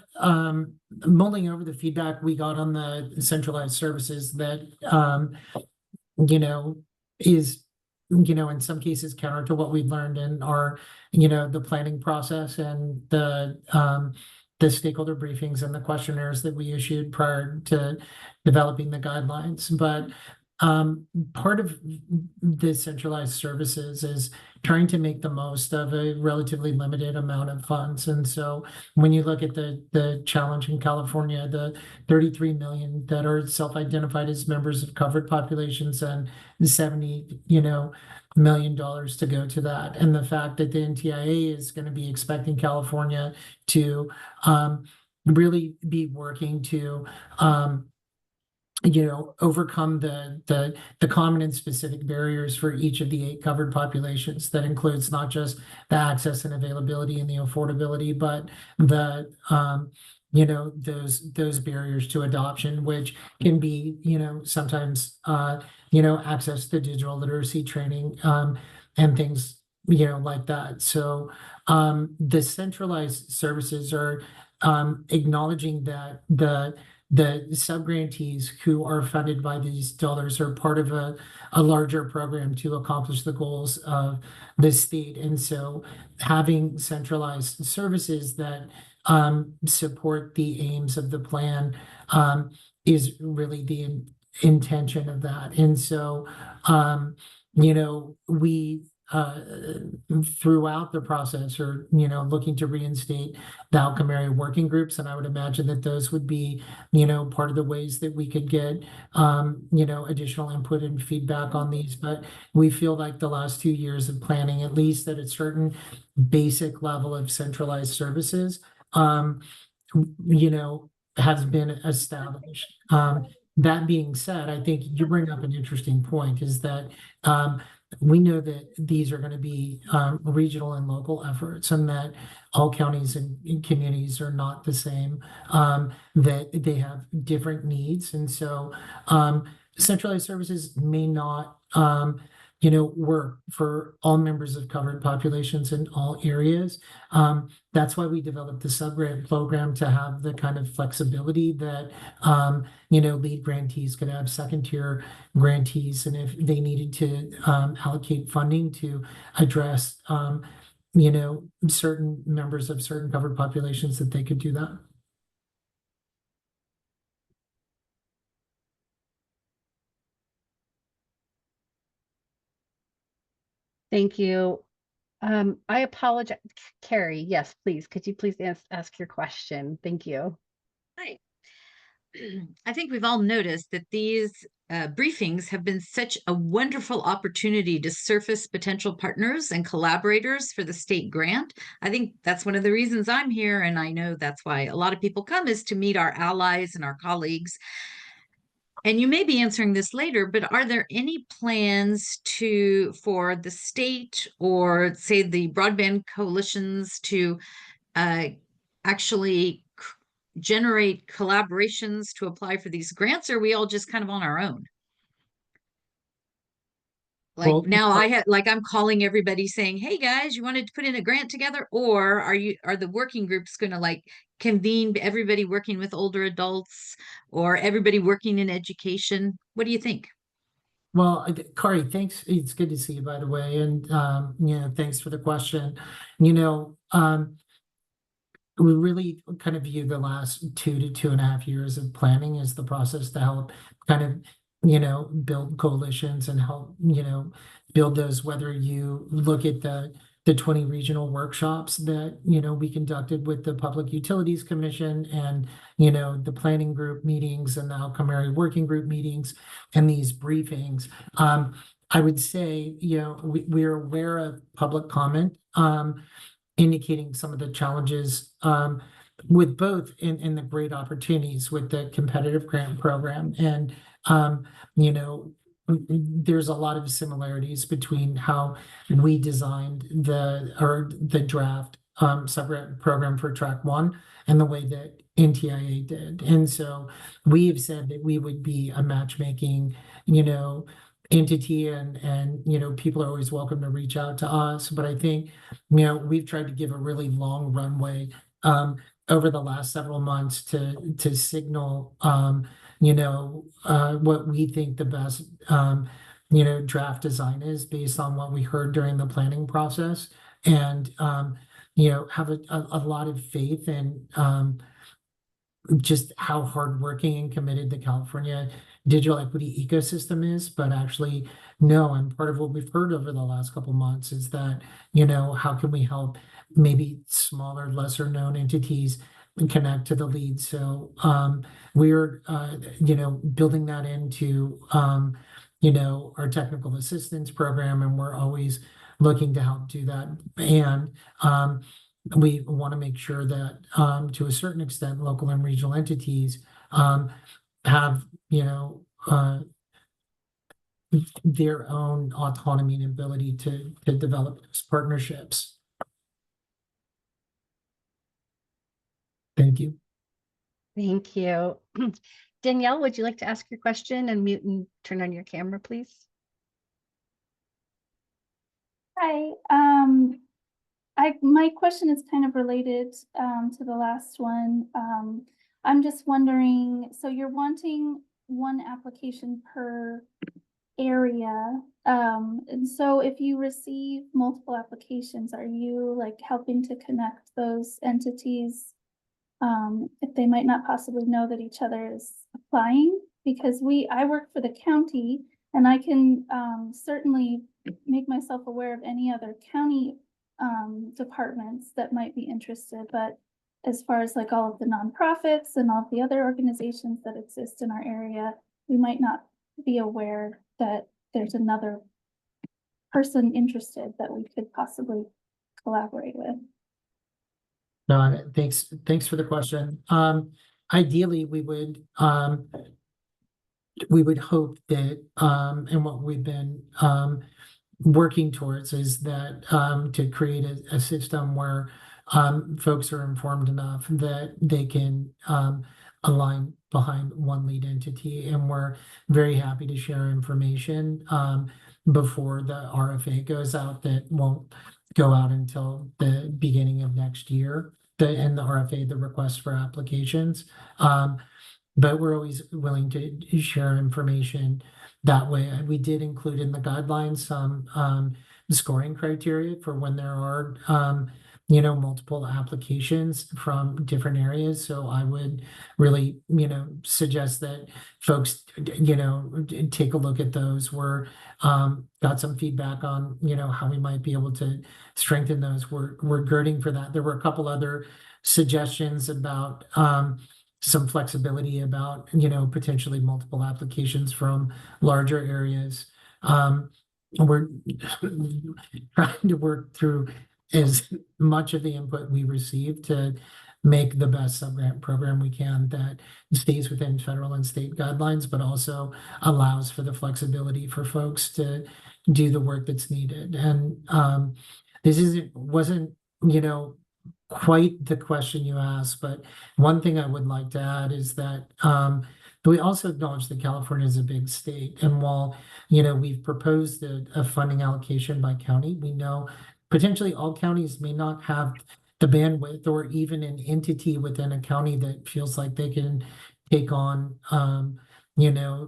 mulling over the feedback we got on the centralized services that, is, in some cases counter to what we've learned in our, the planning process and the stakeholder briefings and the questionnaires that we issued prior to developing the guidelines. But part of the centralized services is trying to make the most of a relatively limited amount of funds. And so when you look at the challenge in California, the 33 million that are self-identified as members of covered populations and $70 million to go to that, and the fact that the NTIA is going to be expecting California to really be working to overcome the common and specific barriers for each of the 8 covered populations. That includes not just the access and availability and the affordability, but the those barriers to adoption, which can be sometimes access to digital literacy training and things like that. So the centralized services are acknowledging that the subgrantees who are funded by these dollars are part of a larger program to accomplish the goals of the state. And so having centralized services that support the aims of the plan is really the intention of that. And so, we throughout the process are looking to reinstate the outcome area working groups, and I would imagine that those would be part of the ways that we could get additional input and feedback on these. But we feel like the last 2 years of planning, at least at a certain basic level of centralized services, has been established. That being said, I think you bring up an interesting point, is that we know that these are going to be regional and local efforts, and that all counties and communities are not the same, that they have different needs. And so centralized services may not work for all members of covered populations in all areas. That's why we developed the sub-grant program, to have the kind of flexibility that lead grantees could have second-tier grantees, and if they needed to allocate funding to address certain members of certain covered populations, that they could do that. Thank you. I apologize. Carrie, yes, please. Could you please ask your question? Thank you. Hi. I think we've all noticed that these briefings have been such a wonderful opportunity to surface potential partners and collaborators for the state grant. I think that's one of the reasons I'm here, and I know that's why a lot of people come, is to meet our allies and our colleagues. And you may be answering this later, but are there any plans for the state, or say the broadband coalitions, to actually generate collaborations to apply for these grants, or are we all just kind of on our own? Like, Well, now I'm calling everybody saying, hey guys, you wanted to put in a grant together? Or are the working groups going to like convene everybody working with older adults, or everybody working in education? What do you think? Well, Kari, thanks. It's good to see you, by the way. And, thanks for the question. We really kind of view the last 2 to 2.5 years of planning as the process to help kind of, build coalitions and help, build those, whether you look at the 20 regional workshops that, we conducted with the Public Utilities Commission, and, the planning group meetings and the outcome area working group meetings and these briefings. I would say, we're aware of public comment, indicating some of the challenges with both in the great opportunities with the competitive grant program. And, there's a lot of similarities between how we designed the draft sub-grant program for Track 1 and the way that NTIA did. And so we have said that we would be a matchmaking, entity, and people are always welcome to reach out to us. But I think we've tried to give a really long runway over the last several months to signal what we think the best draft design is, based on what we heard during the planning process, and have a lot of faith in just how hardworking and committed the California digital equity ecosystem is. But actually, no, and part of what we've heard over the last couple months is that, how can we help maybe smaller, lesser known entities connect to the lead? So we're, building that into, our technical assistance program, and we're always looking to help do that. And we want to make sure that, to a certain extent, local and regional entities have, their own autonomy and ability to develop those partnerships. Thank you. Thank you. Danielle, would you like to ask your question and mute and turn on your camera, please? Hi. My question is kind of related to the last one. I'm just wondering, so you're wanting one application per area. And so if you receive multiple applications, are you like helping to connect those entities if they might not possibly know that each other is applying? Because I work for the county, and I can certainly make myself aware of any other county departments that might be interested. But as far as like all of the nonprofits and all of the other organizations that exist in our area, we might not be aware that there's another person interested that we could possibly collaborate with. Got it. Thanks for the question. Ideally, we would hope that, and what we've been working towards is that, to create a system where folks are informed enough that they can align behind one lead entity, and we're very happy to share information before the RFA goes out. That won't go out until the beginning of next year. The RFA, the request for applications. But we're always willing to share information that way. We did include in the guidelines some scoring criteria for when there are multiple applications from different areas. So I would really suggest that folks take a look at those. We're got some feedback on how we might be able to strengthen those. We're girding for that. There were a couple other suggestions about some flexibility about potentially multiple applications from larger areas. We're trying to work through as much of the input we receive to make the best sub-grant program we can that stays within federal and state guidelines, but also allows for the flexibility for folks to do the work that's needed. And this wasn't quite the question you asked, but one thing I would like to add is that we also acknowledge that California is a big state, and while we've proposed a funding allocation by county, we know potentially all counties may not have the bandwidth or even an entity within a county that feels like they can take on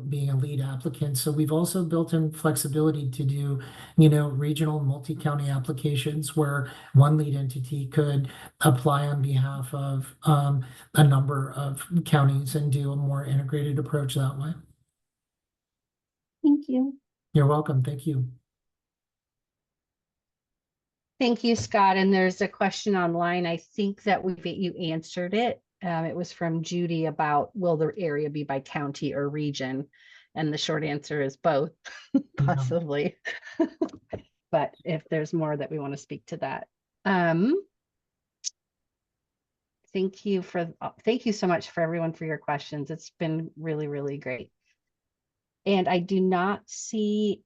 being a lead applicant. So we've also built in flexibility to do regional multi-county applications where one lead entity could apply on behalf of a number of counties and do a more integrated approach that way. Thank you. You're welcome. Thank you. Thank you, Scott. And there's a question online. I think that you answered it. It was from Judy about, will the area be by county or region? And the short answer is both, possibly. But if there's more that we want to speak to that. Thank you so much for everyone for your questions. It's been really, really great. And I do not see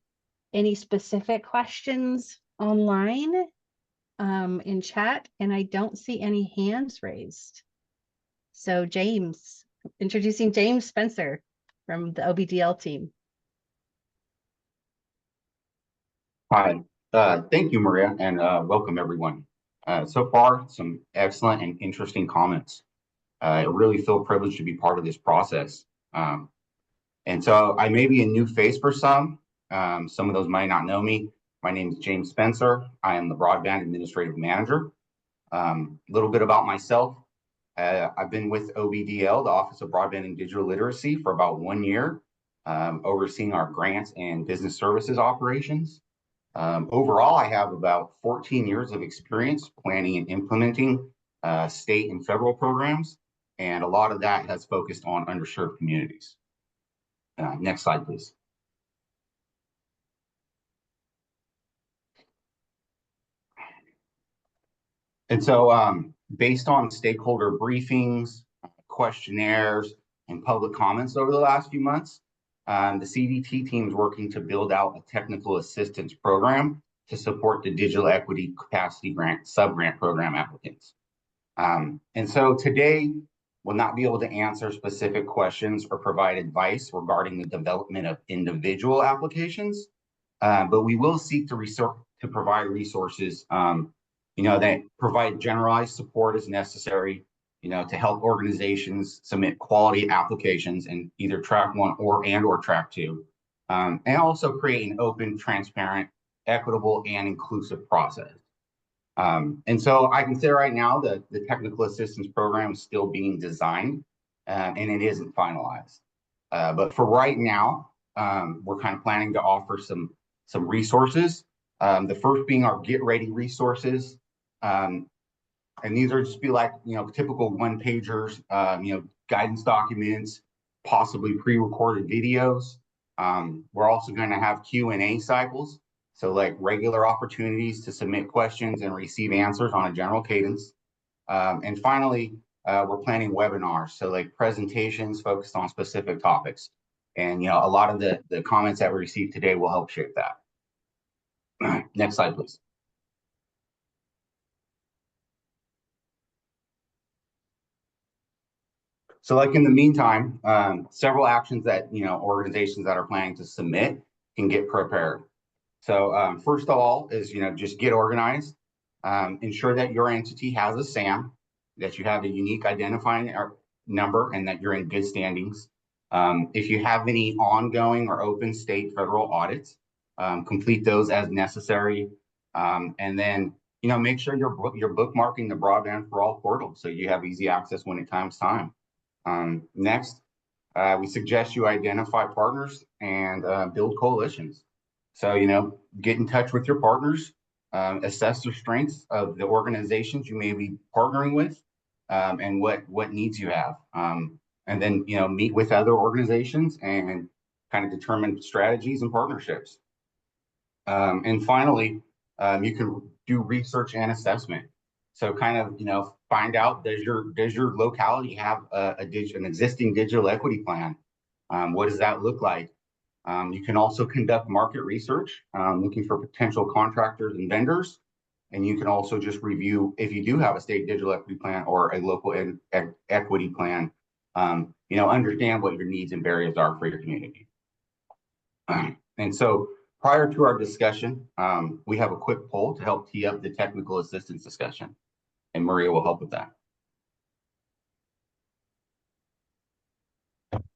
any specific questions online in chat, and I don't see any hands raised. So James, introducing James Spencer from the OBDL team. Hi, thank you, Maria, and welcome everyone. So far, some excellent and interesting comments. I really feel privileged to be part of this process. And so I may be a new face for some. Some of those might not know me. My name is James Spencer. I am the Broadband Administrative Manager. A little bit about myself. I've been with OBDL, the Office of Broadband and Digital Literacy, for about 1 year, overseeing our grants and business services operations. Overall, I have about 14 years of experience planning and implementing state and federal programs, and a lot of that has focused on underserved communities. Next slide, please. And so based on stakeholder briefings, questionnaires, and public comments over the last few months, the CDT team is working to build out a technical assistance program to support the Digital Equity Capacity Grant sub-grant program applicants. And so today, we'll not be able to answer specific questions or provide advice regarding the development of individual applications, but we will seek to provide resources that provide generalized support as necessary, to help organizations submit quality applications in either track 1 or track 2, and also create an open, transparent, equitable, and inclusive process. And so I can say right now that the technical assistance program is still being designed and it isn't finalized. But for right now, we're kind of planning to offer some resources. The first being our Get Ready resources. And these are just be like, typical one-pagers, guidance documents, possibly pre-recorded videos. We're also going to have Q&A cycles. So like regular opportunities to submit questions and receive answers on a general cadence. And finally, we're planning webinars. So like presentations focused on specific topics. And, a lot of the comments that we received today will help shape that. Next slide, please. So like in the meantime, several actions that, organizations that are planning to submit can get prepared. So first of all is, just get organized. Ensure that your entity has a SAM, that you have a unique identifying number, and that you're in good standings. If you have any ongoing or open state federal audits, complete those as necessary. And then, make sure you're bookmarking the Broadband for All portal so you have easy access when it comes time. Next, we suggest you identify partners and build coalitions. So, get in touch with your partners, assess the strengths of the organizations you may be partnering with, and what needs you have. And then, meet with other organizations and kind of determine strategies and partnerships. And finally, you can do research and assessment. So kind of, find out, does your locality have an existing digital equity plan? What does that look like? You can also conduct market research, looking for potential contractors and vendors. And you can also just review if you do have a state digital equity plan or a local equity plan, understand what your needs and barriers are for your community. And so prior to our discussion, we have a quick poll to help tee up the technical assistance discussion. And Maria will help with that.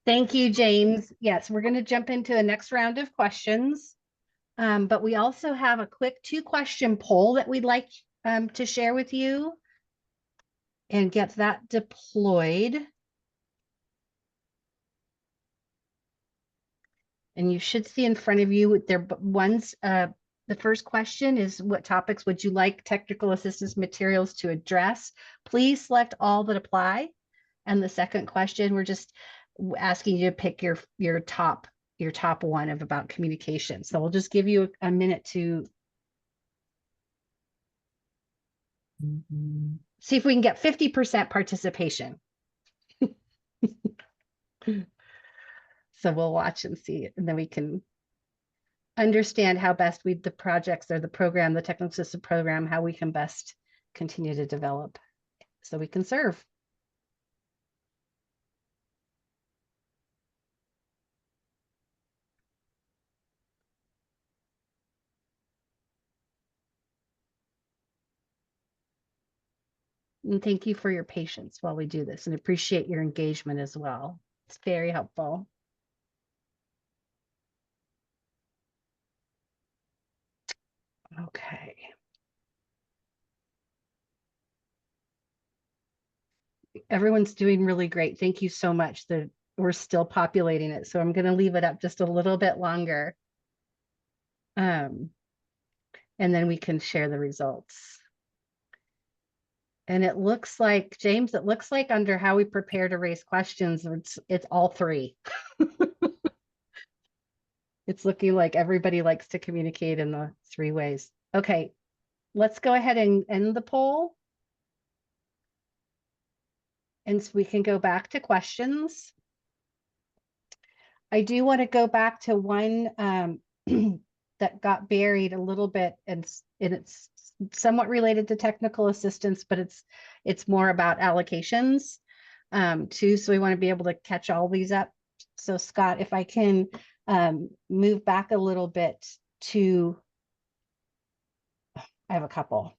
Thank you, James. Yes, we're going to jump into the next round of questions. But we also have a quick 2-question poll that we'd like to share with you and get that deployed. And you should see in front of you there ones. The first question is, what topics would you like technical assistance materials to address? Please select all that apply. And the second question, we're just asking you to pick your top one of about communication. So we'll just give you a minute to see if we can get 50% participation. So we'll watch and see, and then we can understand how best the projects or the program, the technical assistance program, how we can best continue to develop so we can serve. And thank you for your patience while we do this, and appreciate your engagement as well. It's very helpful. Okay. Everyone's doing really great. Thank you so much. We're still populating it, so I'm going to leave it up just a little bit longer. And then we can share the results. And it looks like, James, it looks like under how we prepare to raise questions, it's all 3. It's looking like everybody likes to communicate in the 3 ways. Okay, let's go ahead and end the poll. And so we can go back to questions. I do want to go back to one that got buried a little bit, and it's somewhat related to technical assistance, but it's more about allocations too. So we want to be able to catch all these up. So Scott, if I can move back a little bit to, I have a couple.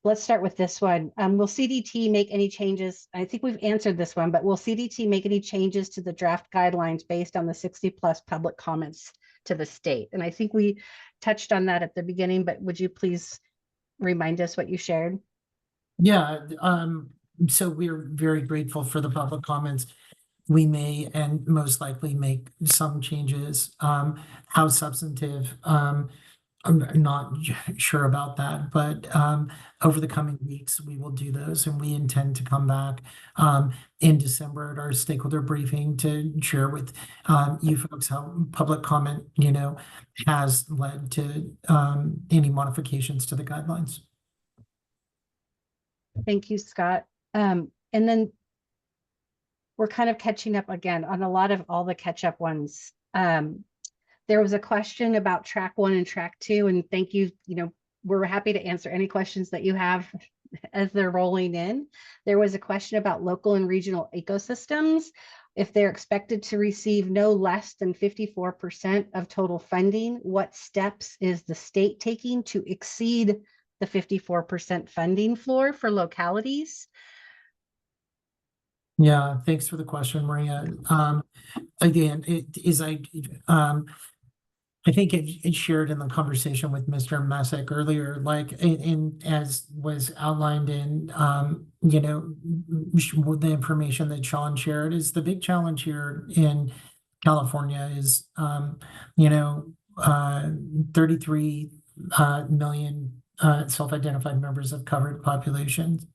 Let's start with this one. Will CDT make any changes? I think we've answered this one, but will CDT make any changes to the draft guidelines based on the 60+ public comments to the state? And I think we touched on that at the beginning, but would you please remind us what you shared? Yeah, so we're very grateful for the public comments. We may and most likely make some changes. How substantive, I'm not sure about that, but over the coming weeks, we will do those, and we intend to come back in December at our stakeholder briefing to share with you folks how public comment, has led to any modifications to the guidelines. Thank you, Scott. And then we're kind of catching up again on a lot of all the catch-up ones. There was a question about track 1 and track 2, and thank you. We're happy to answer any questions that you have as they're rolling in. There was a question about local and regional ecosystems. If they're expected to receive no less than 54% of total funding, what steps is the state taking to exceed the 54% funding floor for localities? Yeah, thanks for the question, Maria. Again, I think it shared in the conversation with Mr. Messick earlier, like as was outlined in the information that Sean shared, is the big challenge here in California is 33 million self-identified members of covered populations.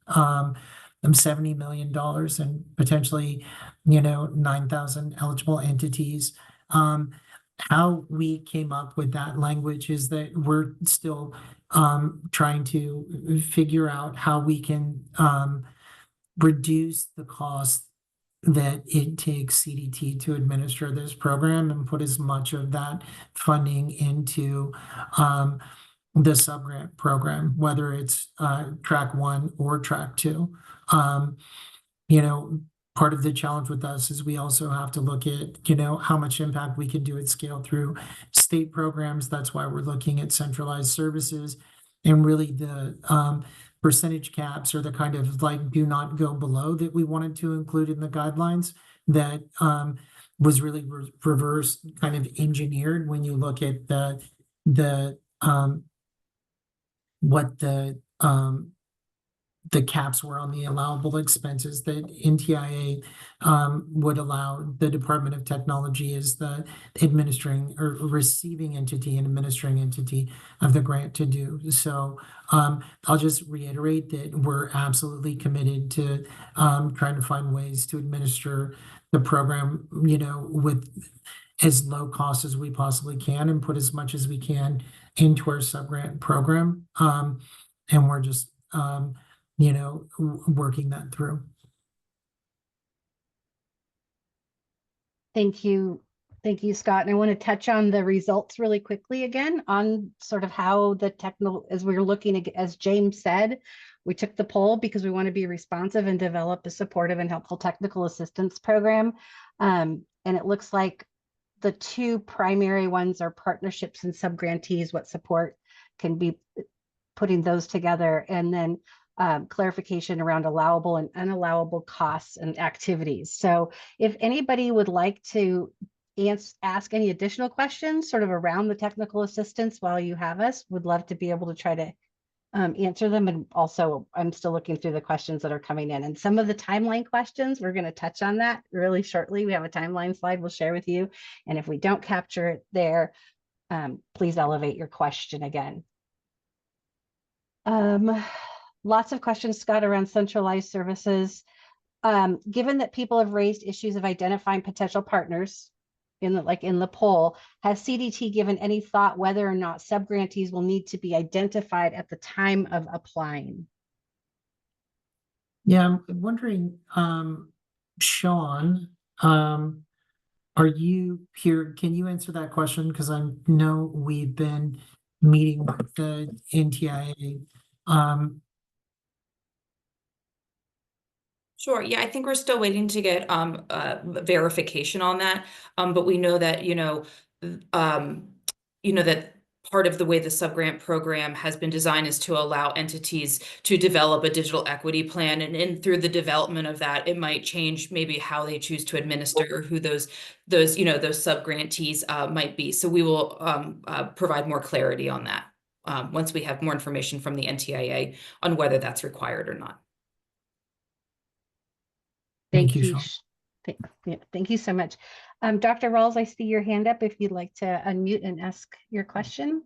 $70 million and potentially 9,000 eligible entities. How we came up with that language is that we're still trying to figure out how we can reduce the cost that it takes CDT to administer this program and put as much of that funding into the subgrant program, whether it's track 1 or track 2. Part of the challenge with us is we also have to look at, how much impact we can do at scale through state programs. That's why we're looking at centralized services, and really the percentage caps are the kind of like do not go below that we wanted to include in the guidelines that was really reverse kind of engineered when you look at what the caps were on the allowable expenses that NTIA would allow the Department of Technology as the administering or receiving entity and administering entity of the grant to do. So I'll just reiterate that we're absolutely committed to trying to find ways to administer the program, with as low cost as we possibly can and put as much as we can into our subgrant program. And we're just working that through. Thank you. Thank you, Scott. And I want to touch on the results really quickly again on sort of how the technical, as we were looking at, as James said, we took the poll because we want to be responsive and develop a supportive and helpful technical assistance program. And it looks like the two primary ones are partnerships and subgrantees, what support can be putting those together, and then clarification around allowable and unallowable costs and activities. So if anybody would like to ask any additional questions sort of around the technical assistance while you have us, would love to be able to try to answer them. And also I'm still looking through the questions that are coming in, and some of the timeline questions, we're going to touch on that really shortly. We have a timeline slide we'll share with you. And if we don't capture it there, please elevate your question again. Lots of questions, Scott, around centralized services. Given that people have raised issues of identifying potential partners in the poll, has CDT given any thought whether or not subgrantees will need to be identified at the time of applying? Yeah, I'm wondering, Sean, are you here? Can you answer that question? Because I know we've been meeting with the NTIA. Sure. Yeah, I think we're still waiting to get verification on that. But we know that, that part of the way the subgrant program has been designed is to allow entities to develop a digital equity plan. And through the development of that, it might change maybe how they choose to administer or who those subgrantees might be. So we will provide more clarity on that once we have more information from the NTIA on whether that's required or not. Thank you. Thank you so much. Dr. Rawls, I see your hand up if you'd like to unmute and ask your question.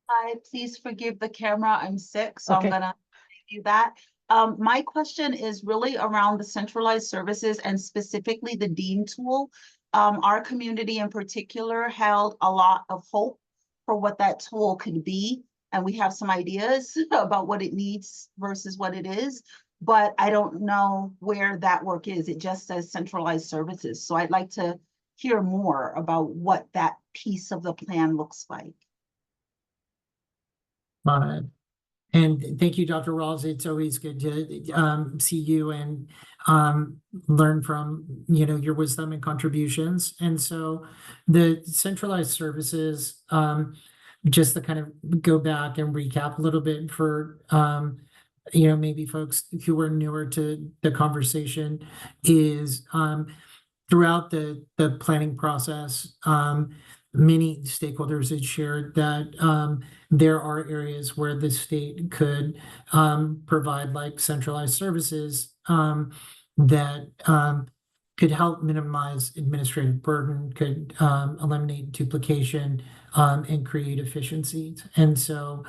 Hi, please forgive the camera. I'm sick, so Okay. I'm gonna do that. My question is really around the centralized services and specifically the Dean tool. Our community in particular held a lot of hope for what that tool could be, and we have some ideas about what it needs versus what it is. But I don't know where that work is. It just says centralized services. So I'd like to hear more about what that piece of the plan looks like. And thank you, Dr. Rawls. It's always good to see you and learn from, you know, your wisdom and contributions. And so the centralized services, just to kind of go back and recap a little bit for you know, maybe folks who are newer to the conversation, is throughout the planning process, many stakeholders had shared that there are areas where the state could provide like centralized services that could help minimize administrative burden, could eliminate duplication, and create efficiencies. And so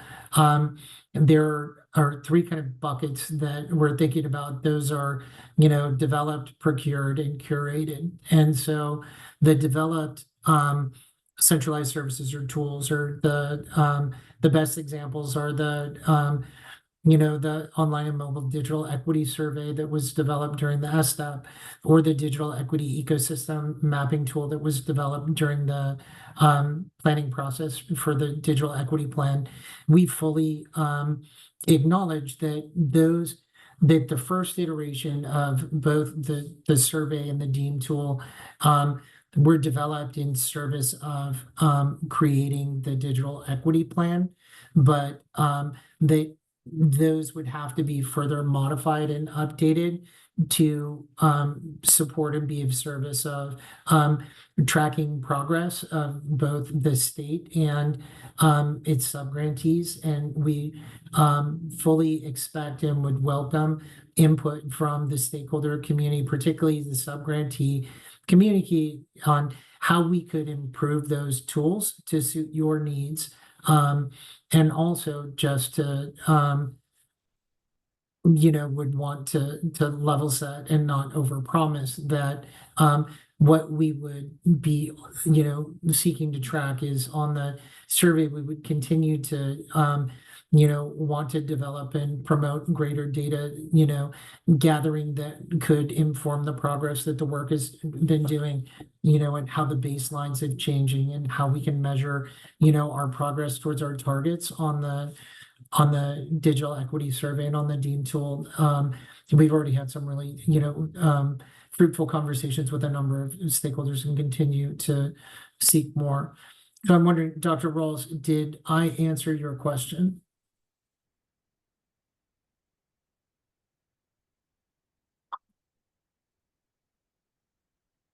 there are three kind of buckets that we're thinking about. Those are, you know, developed, procured, and curated. And so the developed centralized services or tools, or the best examples are the you know, the online and mobile digital equity survey that was developed during the SSTEP, or the digital equity ecosystem mapping tool that was developed during the planning process for the digital equity plan. We fully acknowledge that that the first iteration of both the survey and the Dean tool were developed in service of creating the digital equity plan, but those would have to be further modified and updated to support and be of service of tracking progress of both the state and its subgrantees. And we fully expect and would welcome input from the stakeholder community, particularly the subgrantee community, on how we could improve those tools to suit your needs. And also just to, you know, would want to level set and not overpromise that what we would be, you know, seeking to track is on the survey. We would continue to, you know, want to develop and promote greater data, you know, gathering that could inform the progress that the work has been doing, you know, and how the baselines have changing and how we can measure, you know, our progress towards our targets on the digital equity survey and on the Dean tool. We've already had some really, you know, fruitful conversations with a number of stakeholders and continue to seek more. So I'm wondering, Dr. Rawls, did I answer your question?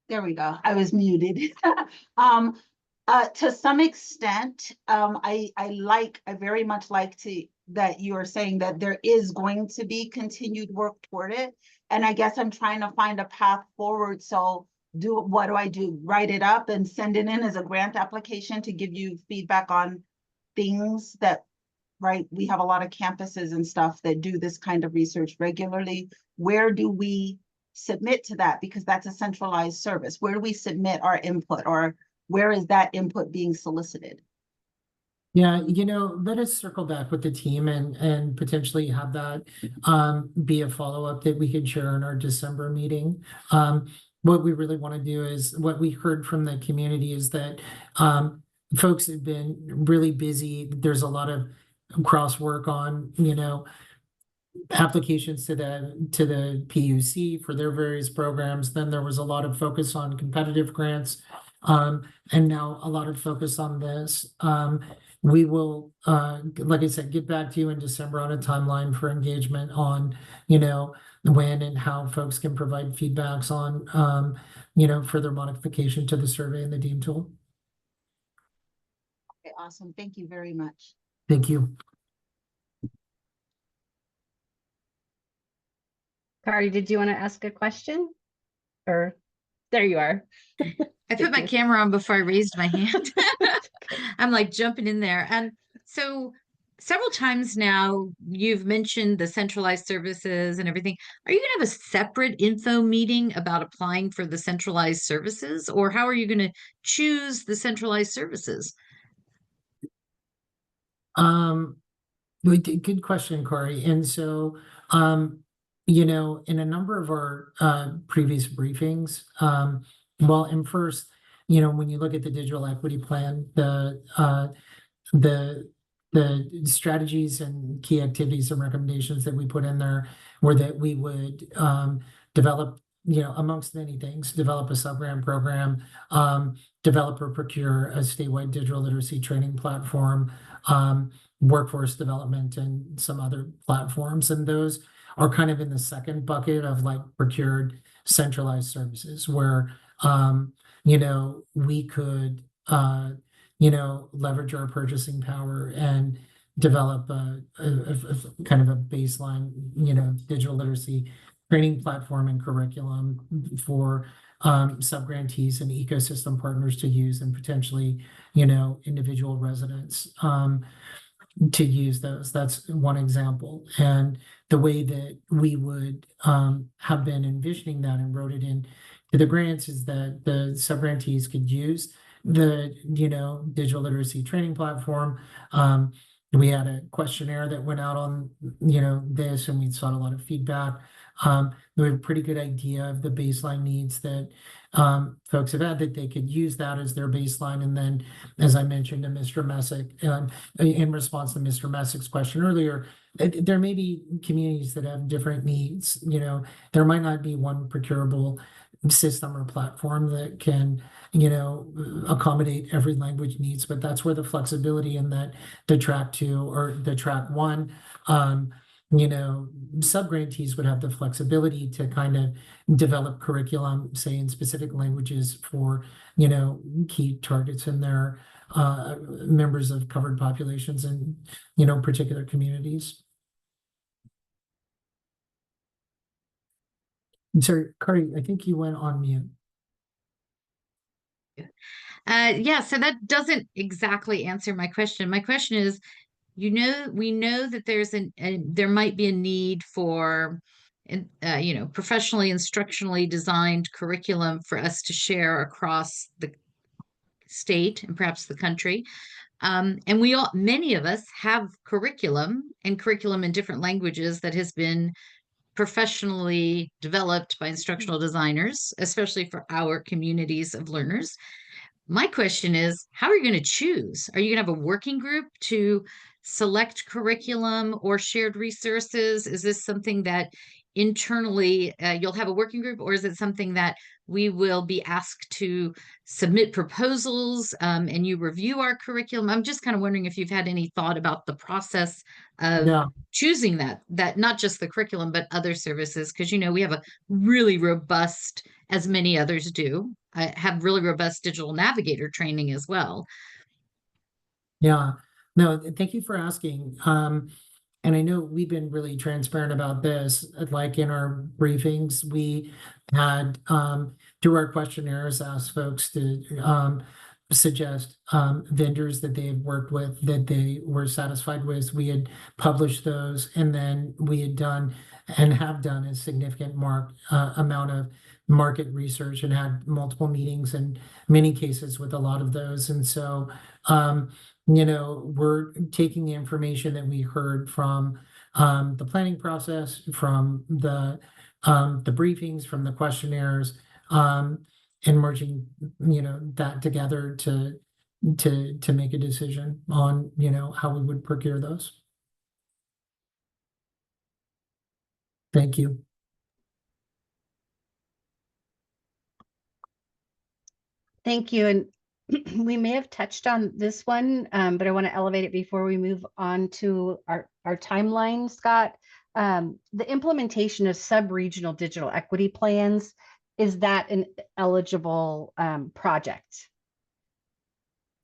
There we go. I was muted. To some extent, I very much like that you are saying that there is going to be continued work toward it. And I guess I'm trying to find a path forward. So what do I do? Write it up and send it in as a grant application to give you feedback on things that, right? We have a lot of campuses and stuff that do this kind of research regularly. Where do we submit to that? Because that's a centralized service. Where do we submit our input, or where is that input being solicited? Yeah, you know, let us circle back with the team and potentially have that be a follow-up that we can share in our December meeting. What we really want to do is, what we heard from the community is that folks have been really busy. There's a lot of cross work on, you know, applications to the PUC for their various programs. Then there was a lot of focus on competitive grants, and now a lot of focus on this. We will, like I said, get back to you in December on a timeline for engagement on, you know, when and how folks can provide feedbacks on, you know, further modification to the survey and the Dean tool. Okay, awesome. Thank you very much. Thank you. Kari, did you want to ask a question? Or there you are. I put my camera on before I raised my hand. I'm like jumping in there. And so several times now you've mentioned the centralized services and everything. Are you going to have a separate info meeting about applying for the centralized services, or how are you going to choose the centralized services? Good question, Corey. And so, you know, in a number of our previous briefings, well, and first, you know, when you look at the digital equity plan, the the strategies and key activities and recommendations that we put in there were that we would develop, amongst many things, develop a sub-grant program, develop or procure a statewide digital literacy training platform, workforce development, and some other platforms. And those are kind of in the second bucket of like procured centralized services where, we could, leverage our purchasing power and develop a kind of a baseline, digital literacy training platform and curriculum for sub-grantees and ecosystem partners to use, and potentially, individual residents to use those. That's one example. And the way that we would have been envisioning that and wrote it in to the grants is that the sub-grantees could use the, digital literacy training platform. We had a questionnaire that went out on, this, and we sought a lot of feedback. We have a pretty good idea of the baseline needs that folks have had, that they could use that as their baseline. And then, as I mentioned to Mr. Messick, in response to Mr. Messick's question earlier, there may be communities that have different needs. There might not be one procurable system or platform that can, accommodate every language needs, but that's where the flexibility in that the track 2 or the track 1, sub-grantees would have the flexibility to kind of develop curriculum, say in specific languages for, key targets in their members of covered populations and, particular communities. Sorry, Cardi, I think you went on mute. Yeah, so that doesn't exactly answer my question. My question is, we know that there might be a need for, professionally instructionally designed curriculum for us to share across the state and perhaps the country. And many of us have curriculum in different languages that has been professionally developed by instructional designers, especially for our communities of learners. My question is, how are you going to choose? Are you going to have a working group to select curriculum or shared resources? Is this something that internally you'll have a working group, or is it something that we will be asked to submit proposals and you review our curriculum? I'm just kind of wondering if you've had any thought about the process of choosing that not just the curriculum, but other services, because, we have a really robust, as many others do, have really robust digital navigator training as well. Yeah, no, thank you for asking. And I know we've been really transparent about this. Like in our briefings, we had, through our questionnaires, asked folks to suggest vendors that they had worked with that they were satisfied with. We had published those, and then we had done and have done a significant amount of market research and had multiple meetings in many cases with a lot of those. And so, we're taking the information that we heard from the planning process, from the briefings, from the questionnaires, and merging, that together to make a decision on, how we would procure those. Thank you. Thank you. And we may have touched on this one, but I want to elevate it before we move on to our timeline, Scott. The implementation of sub-regional digital equity plans, is that an eligible project?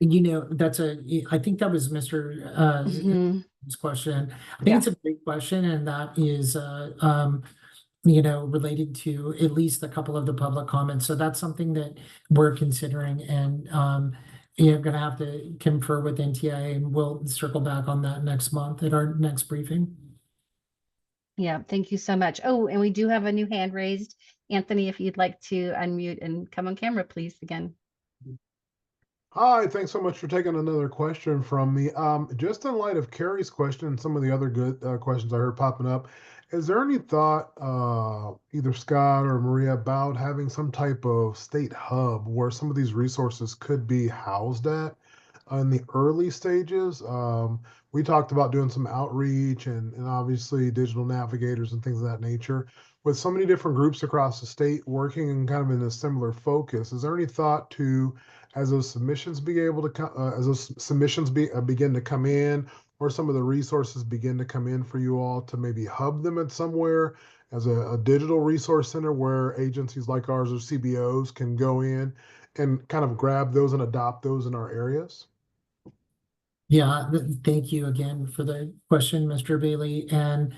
I think that was Mr. question. I think it's a great question, and that is related to at least a couple of the public comments. So that's something that we're considering, and you're going to have to confer with NTIA, and we'll circle back on that next month at our next briefing. Yeah, thank you so much. Oh, and we do have a new hand raised. Anthony, if you'd like to unmute and come on camera, please, again. Hi, thanks so much for taking another question from me. Just in light of Carrie's question and some of the other good questions I heard popping up, is there any thought, either Scott or Maria, about having some type of state hub where some of these resources could be housed at? in the early stages. We talked about doing some outreach and obviously digital navigators and things of that nature. With so many different groups across the state working in kind of in a similar focus, is there any thought to, as those submissions be able to come, as those submissions begin to come in, or some of the resources begin to come in for you all, to maybe hub them at somewhere as a digital resource center where agencies like ours or CBOs can go in and kind of grab those and adopt those in our areas? Yeah, thank you again for the question, Mr. Bailey. And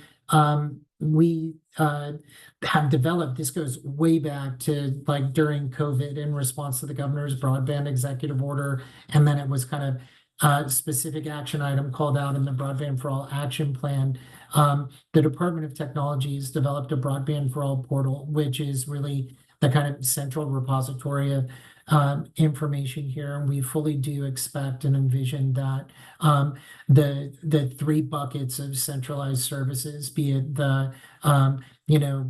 we have developed, this goes way back to like during COVID in response to the governor's broadband executive order. And then it was kind of a specific action item called out in the Broadband for All action plan. The Department of Technology has developed a Broadband for All portal, which is really the kind of central repository of information here, and we fully do expect and envision that the three buckets of centralized services, be it the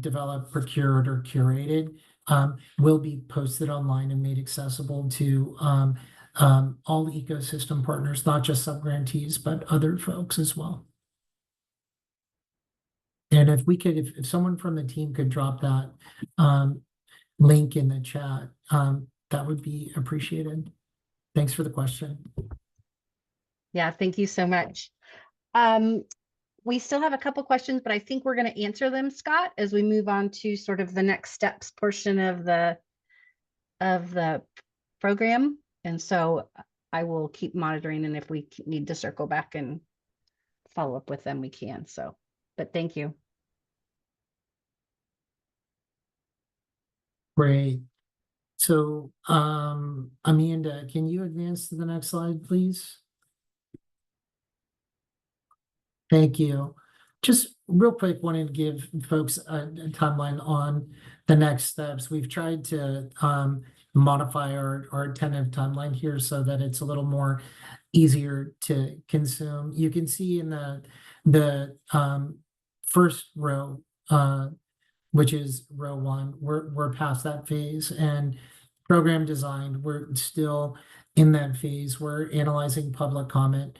developed, procured, or curated, will be posted online and made accessible to all ecosystem partners, not just subgrantees, but other folks as well. And if we could, if someone from the team could drop that link in the chat, that would be appreciated. Thanks for the question. Yeah, thank you so much. We still have a couple questions, but I think we're going to answer them, Scott, as we move on to sort of the next steps portion of the program. And so I will keep monitoring, and if we need to circle back and follow up with them, we can. So, but thank you. Great. So, Amanda, can you advance to the next slide, please? Thank you. Just real quick, wanted to give folks a timeline on the next steps. We've tried to modify our tentative timeline here so that it's a little more easier to consume. You can see in the first row, which is row 1, we're past that phase, and program design, we're still in that phase. We're analyzing public comment.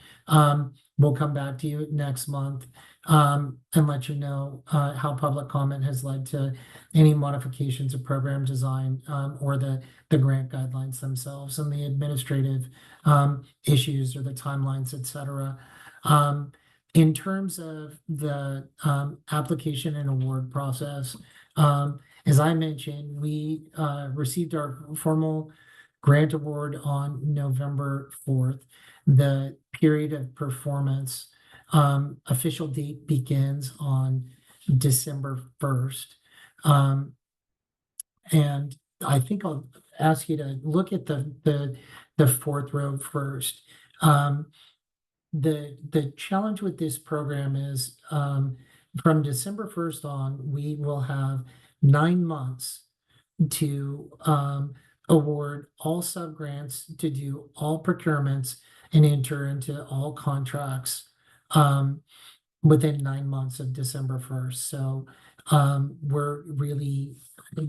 We'll come back to you next month and let you know how public comment has led to any modifications of program design or the grant guidelines themselves and the administrative issues or the timelines, et cetera. In terms of the application and award process, as I mentioned, we received our formal grant award on November 4th. The period of performance official date begins on December 1st. And I think I'll ask you to look at the fourth row first. The challenge with this program is from December 1st on, we will have 9 months to award all subgrants, to do all procurements, and enter into all contracts within 9 months of December 1st. So we're really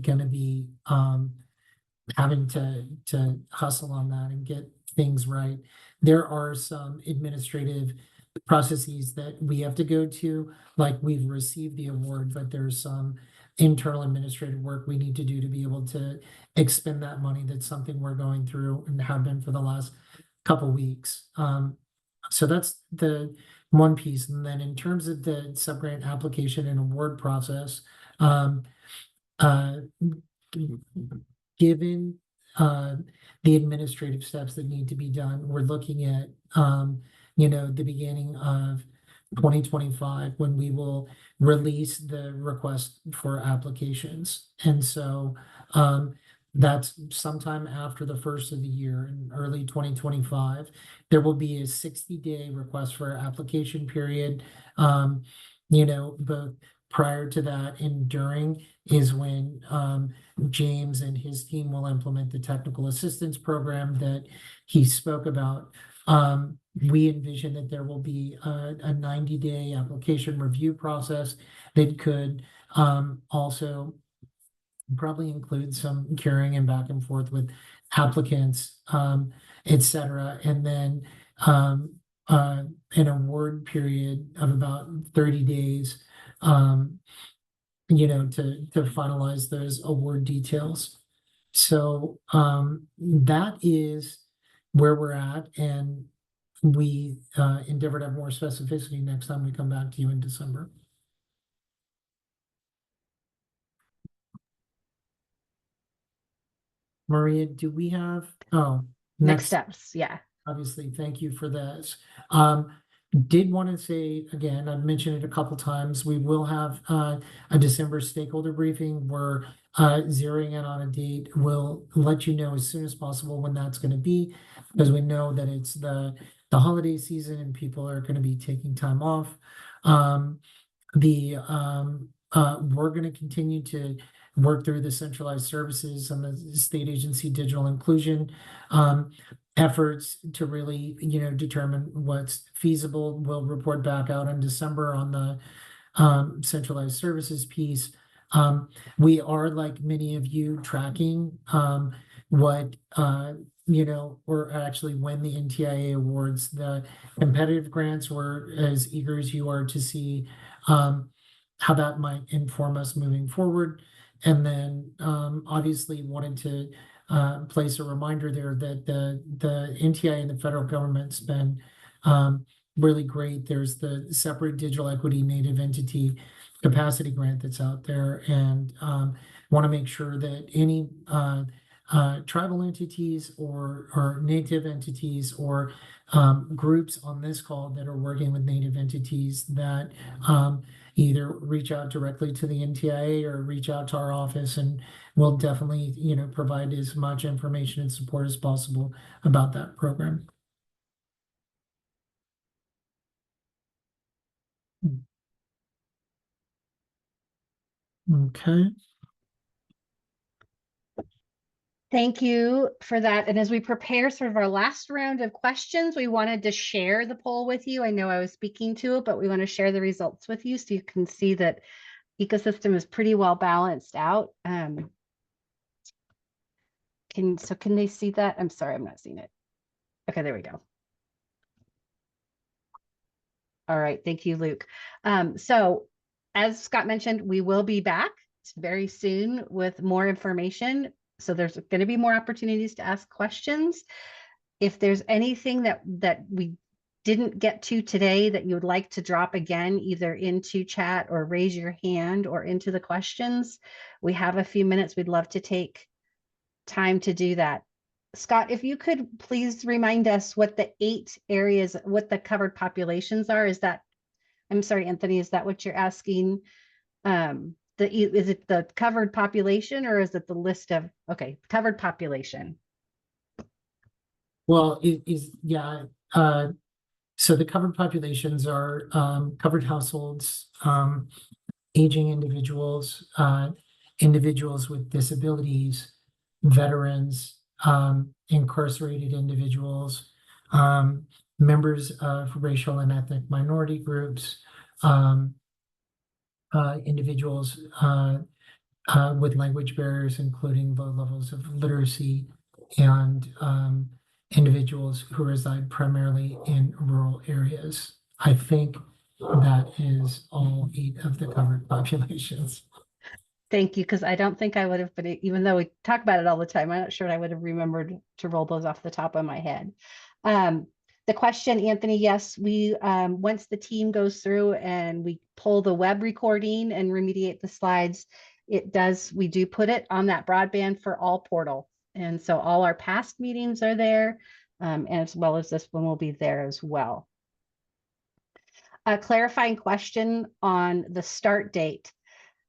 going to be having to hustle on that and get things right. There are some administrative processes that we have to go to, like we've received the award, but there's some internal administrative work we need to do to be able to expend that money. That's something we're going through and have been for the last couple weeks. So that's the one piece. And then in terms of the subgrant application and award process, given the administrative steps that need to be done, we're looking at the beginning of 2025 when we will release the request for applications. And so that's sometime after the first of the year in early 2025. There will be a 60-day request for application period. Both prior to that and during is when James and his team will implement the technical assistance program that he spoke about. We envision that there will be a 90-day application review process that could also probably include some carrying and back and forth with applicants et cetera. And then an award period of about 30 days, to finalize those award details. So that is where we're at, and we endeavor to have more specificity next time we come back to you in December. Maria, do we have, Next steps, yeah. obviously, thank you for this. Did want to say, again, I've mentioned it a couple times, we will have a December stakeholder briefing. We're zeroing in on a date. We'll let you know as soon as possible when that's going to be, because we know that it's the holiday season and people are going to be taking time off. We're going to continue to work through the centralized services and the state agency digital inclusion efforts to really, determine what's feasible. We'll report back out in December on the centralized services piece. We are, like many of you, tracking what or actually when the NTIA awards the competitive grants. We're as eager as you are to see how that might inform us moving forward. And then obviously wanted to place a reminder there that the NTIA and the federal government's been really great. There's the separate digital equity native entity capacity grant that's out there, and want to make sure that any tribal entities or native entities or groups on this call that are working with native entities that either reach out directly to the NTIA or reach out to our office, and we'll definitely, provide as much information and support as possible about that program. Okay. Thank you for that. And as we prepare sort of our last round of questions, we wanted to share the poll with you. I know I was speaking to it, but we want to share the results with you so you can see that ecosystem is pretty well balanced out. Can they see that? I'm sorry, I'm not seeing it. Okay, there we go. All right, thank you, Luke. So as Scott mentioned, we will be back very soon with more information. So there's going to be more opportunities to ask questions. If there's anything that we didn't get to today that you would like to drop again, either into chat or raise your hand or into the questions, we have a few minutes. We'd love to take time to do that. Scott, if you could please remind us what the 8 areas, what the covered populations are. Is that, I'm sorry, Anthony, is that what you're asking? Is it the covered population or is it the list of, okay, covered population? Well, so the covered populations are covered households, aging individuals, individuals with disabilities, veterans, incarcerated individuals, members of racial and ethnic minority groups, individuals with language barriers, including low levels of literacy, and individuals who reside primarily in rural areas. I think that is all 8 of the covered populations. Thank you, because I don't think I would have been, even though we talk about it all the time, I'm not sure I would have remembered to roll those off the top of my head. The question, Anthony, yes, we once the team goes through and we pull the web recording and remediate the slides, we do put it on that Broadband for All portal. And so all our past meetings are there, as well as this one will be there as well. A clarifying question on the start date.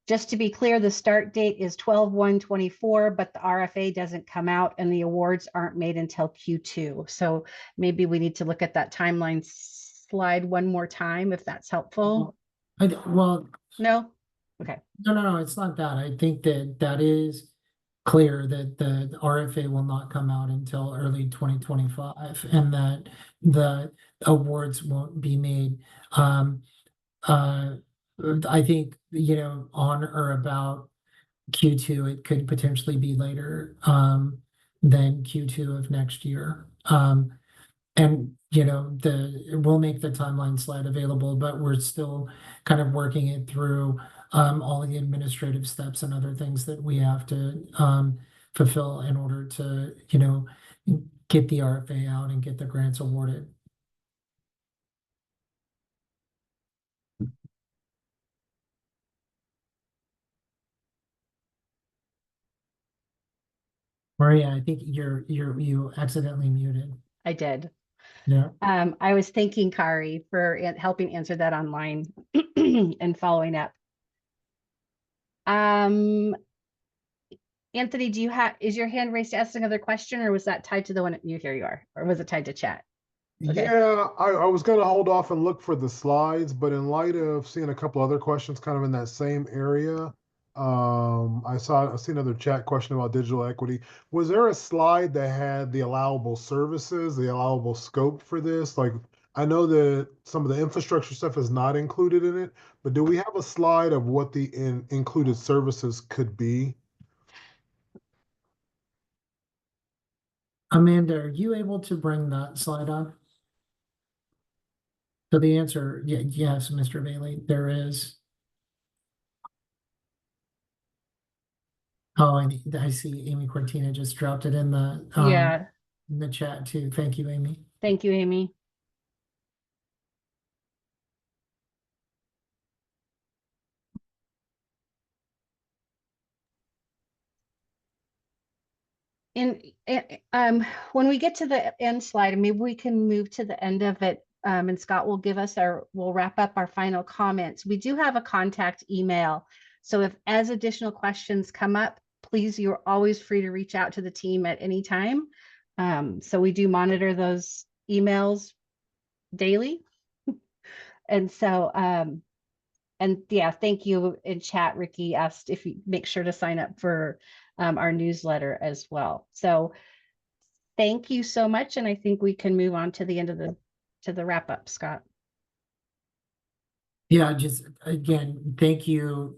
Just to be clear, the start date is 12/1/24, but the RFA doesn't come out and the awards aren't made until Q2. So maybe we need to look at that timeline slide one more time, if that's helpful. Well, no? Okay. No, it's not that. I think that is clear that the RFA will not come out until early 2025 and that the awards won't be made. I think, on or about Q2, it could potentially be later than Q2 of next year. And, you know, we'll make the timeline slide available, but we're still kind of working it through all of the administrative steps and other things that we have to fulfill in order to, you know, get the RFA out and get the grants awarded. Maria, I think you accidentally muted. I did. Yeah. I was thanking Kari for helping answer that online and following up. Anthony, is your hand raised to ask another question, or was that tied to the one here you are, or was it tied to chat? Okay. Yeah, I was gonna hold off and look for the slides, but in light of seeing a couple other questions kind of in that same area, I see another chat question about digital equity. Was there a slide that had the allowable services, the allowable scope for this? Like, I know that some of the infrastructure stuff is not included in it, but do we have a slide of what the included services could be? Amanda, are you able to bring that slide up? So the answer, yes, Mr. Bailey, there is. Oh, I see Amy Cortina just dropped it in the in the chat too. Thank you, Amy. Thank you, Amy. And when we get to the end slide, maybe we can move to the end of it, and Scott will we'll wrap up our final comments. We do have a contact email, so if as additional questions come up, please, you're always free to reach out to the team at any time. So we do monitor those emails daily. And so, and yeah, thank you. In chat, Ricky asked if you make sure to sign up for our newsletter as well. So thank you so much. And I think we can move on to the end of the wrap up, Scott. Yeah, just again, thank you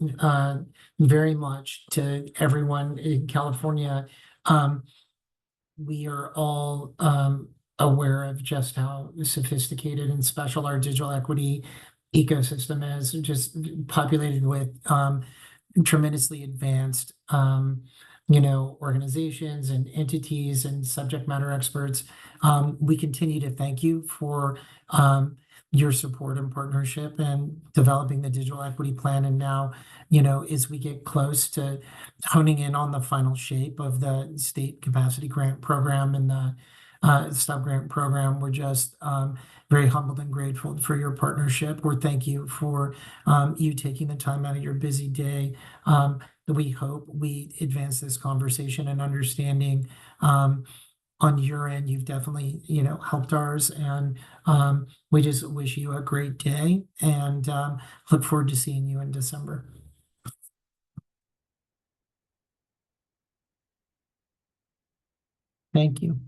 very much to everyone in California. We are all aware of just how sophisticated and special our digital equity ecosystem is, just populated with tremendously advanced you know, organizations and entities and subject matter experts. We continue to thank you for your support and partnership and developing the digital equity plan. And now, you know, as we get close to honing in on the final shape of the state capacity grant program and the sub-grant program, we're just very humbled and grateful for your partnership. Or thank you for you taking the time out of your busy day. We hope we advance this conversation and understanding on your end. You've definitely, you know, helped ours, and we just wish you a great day and look forward to seeing you in December. Thank you.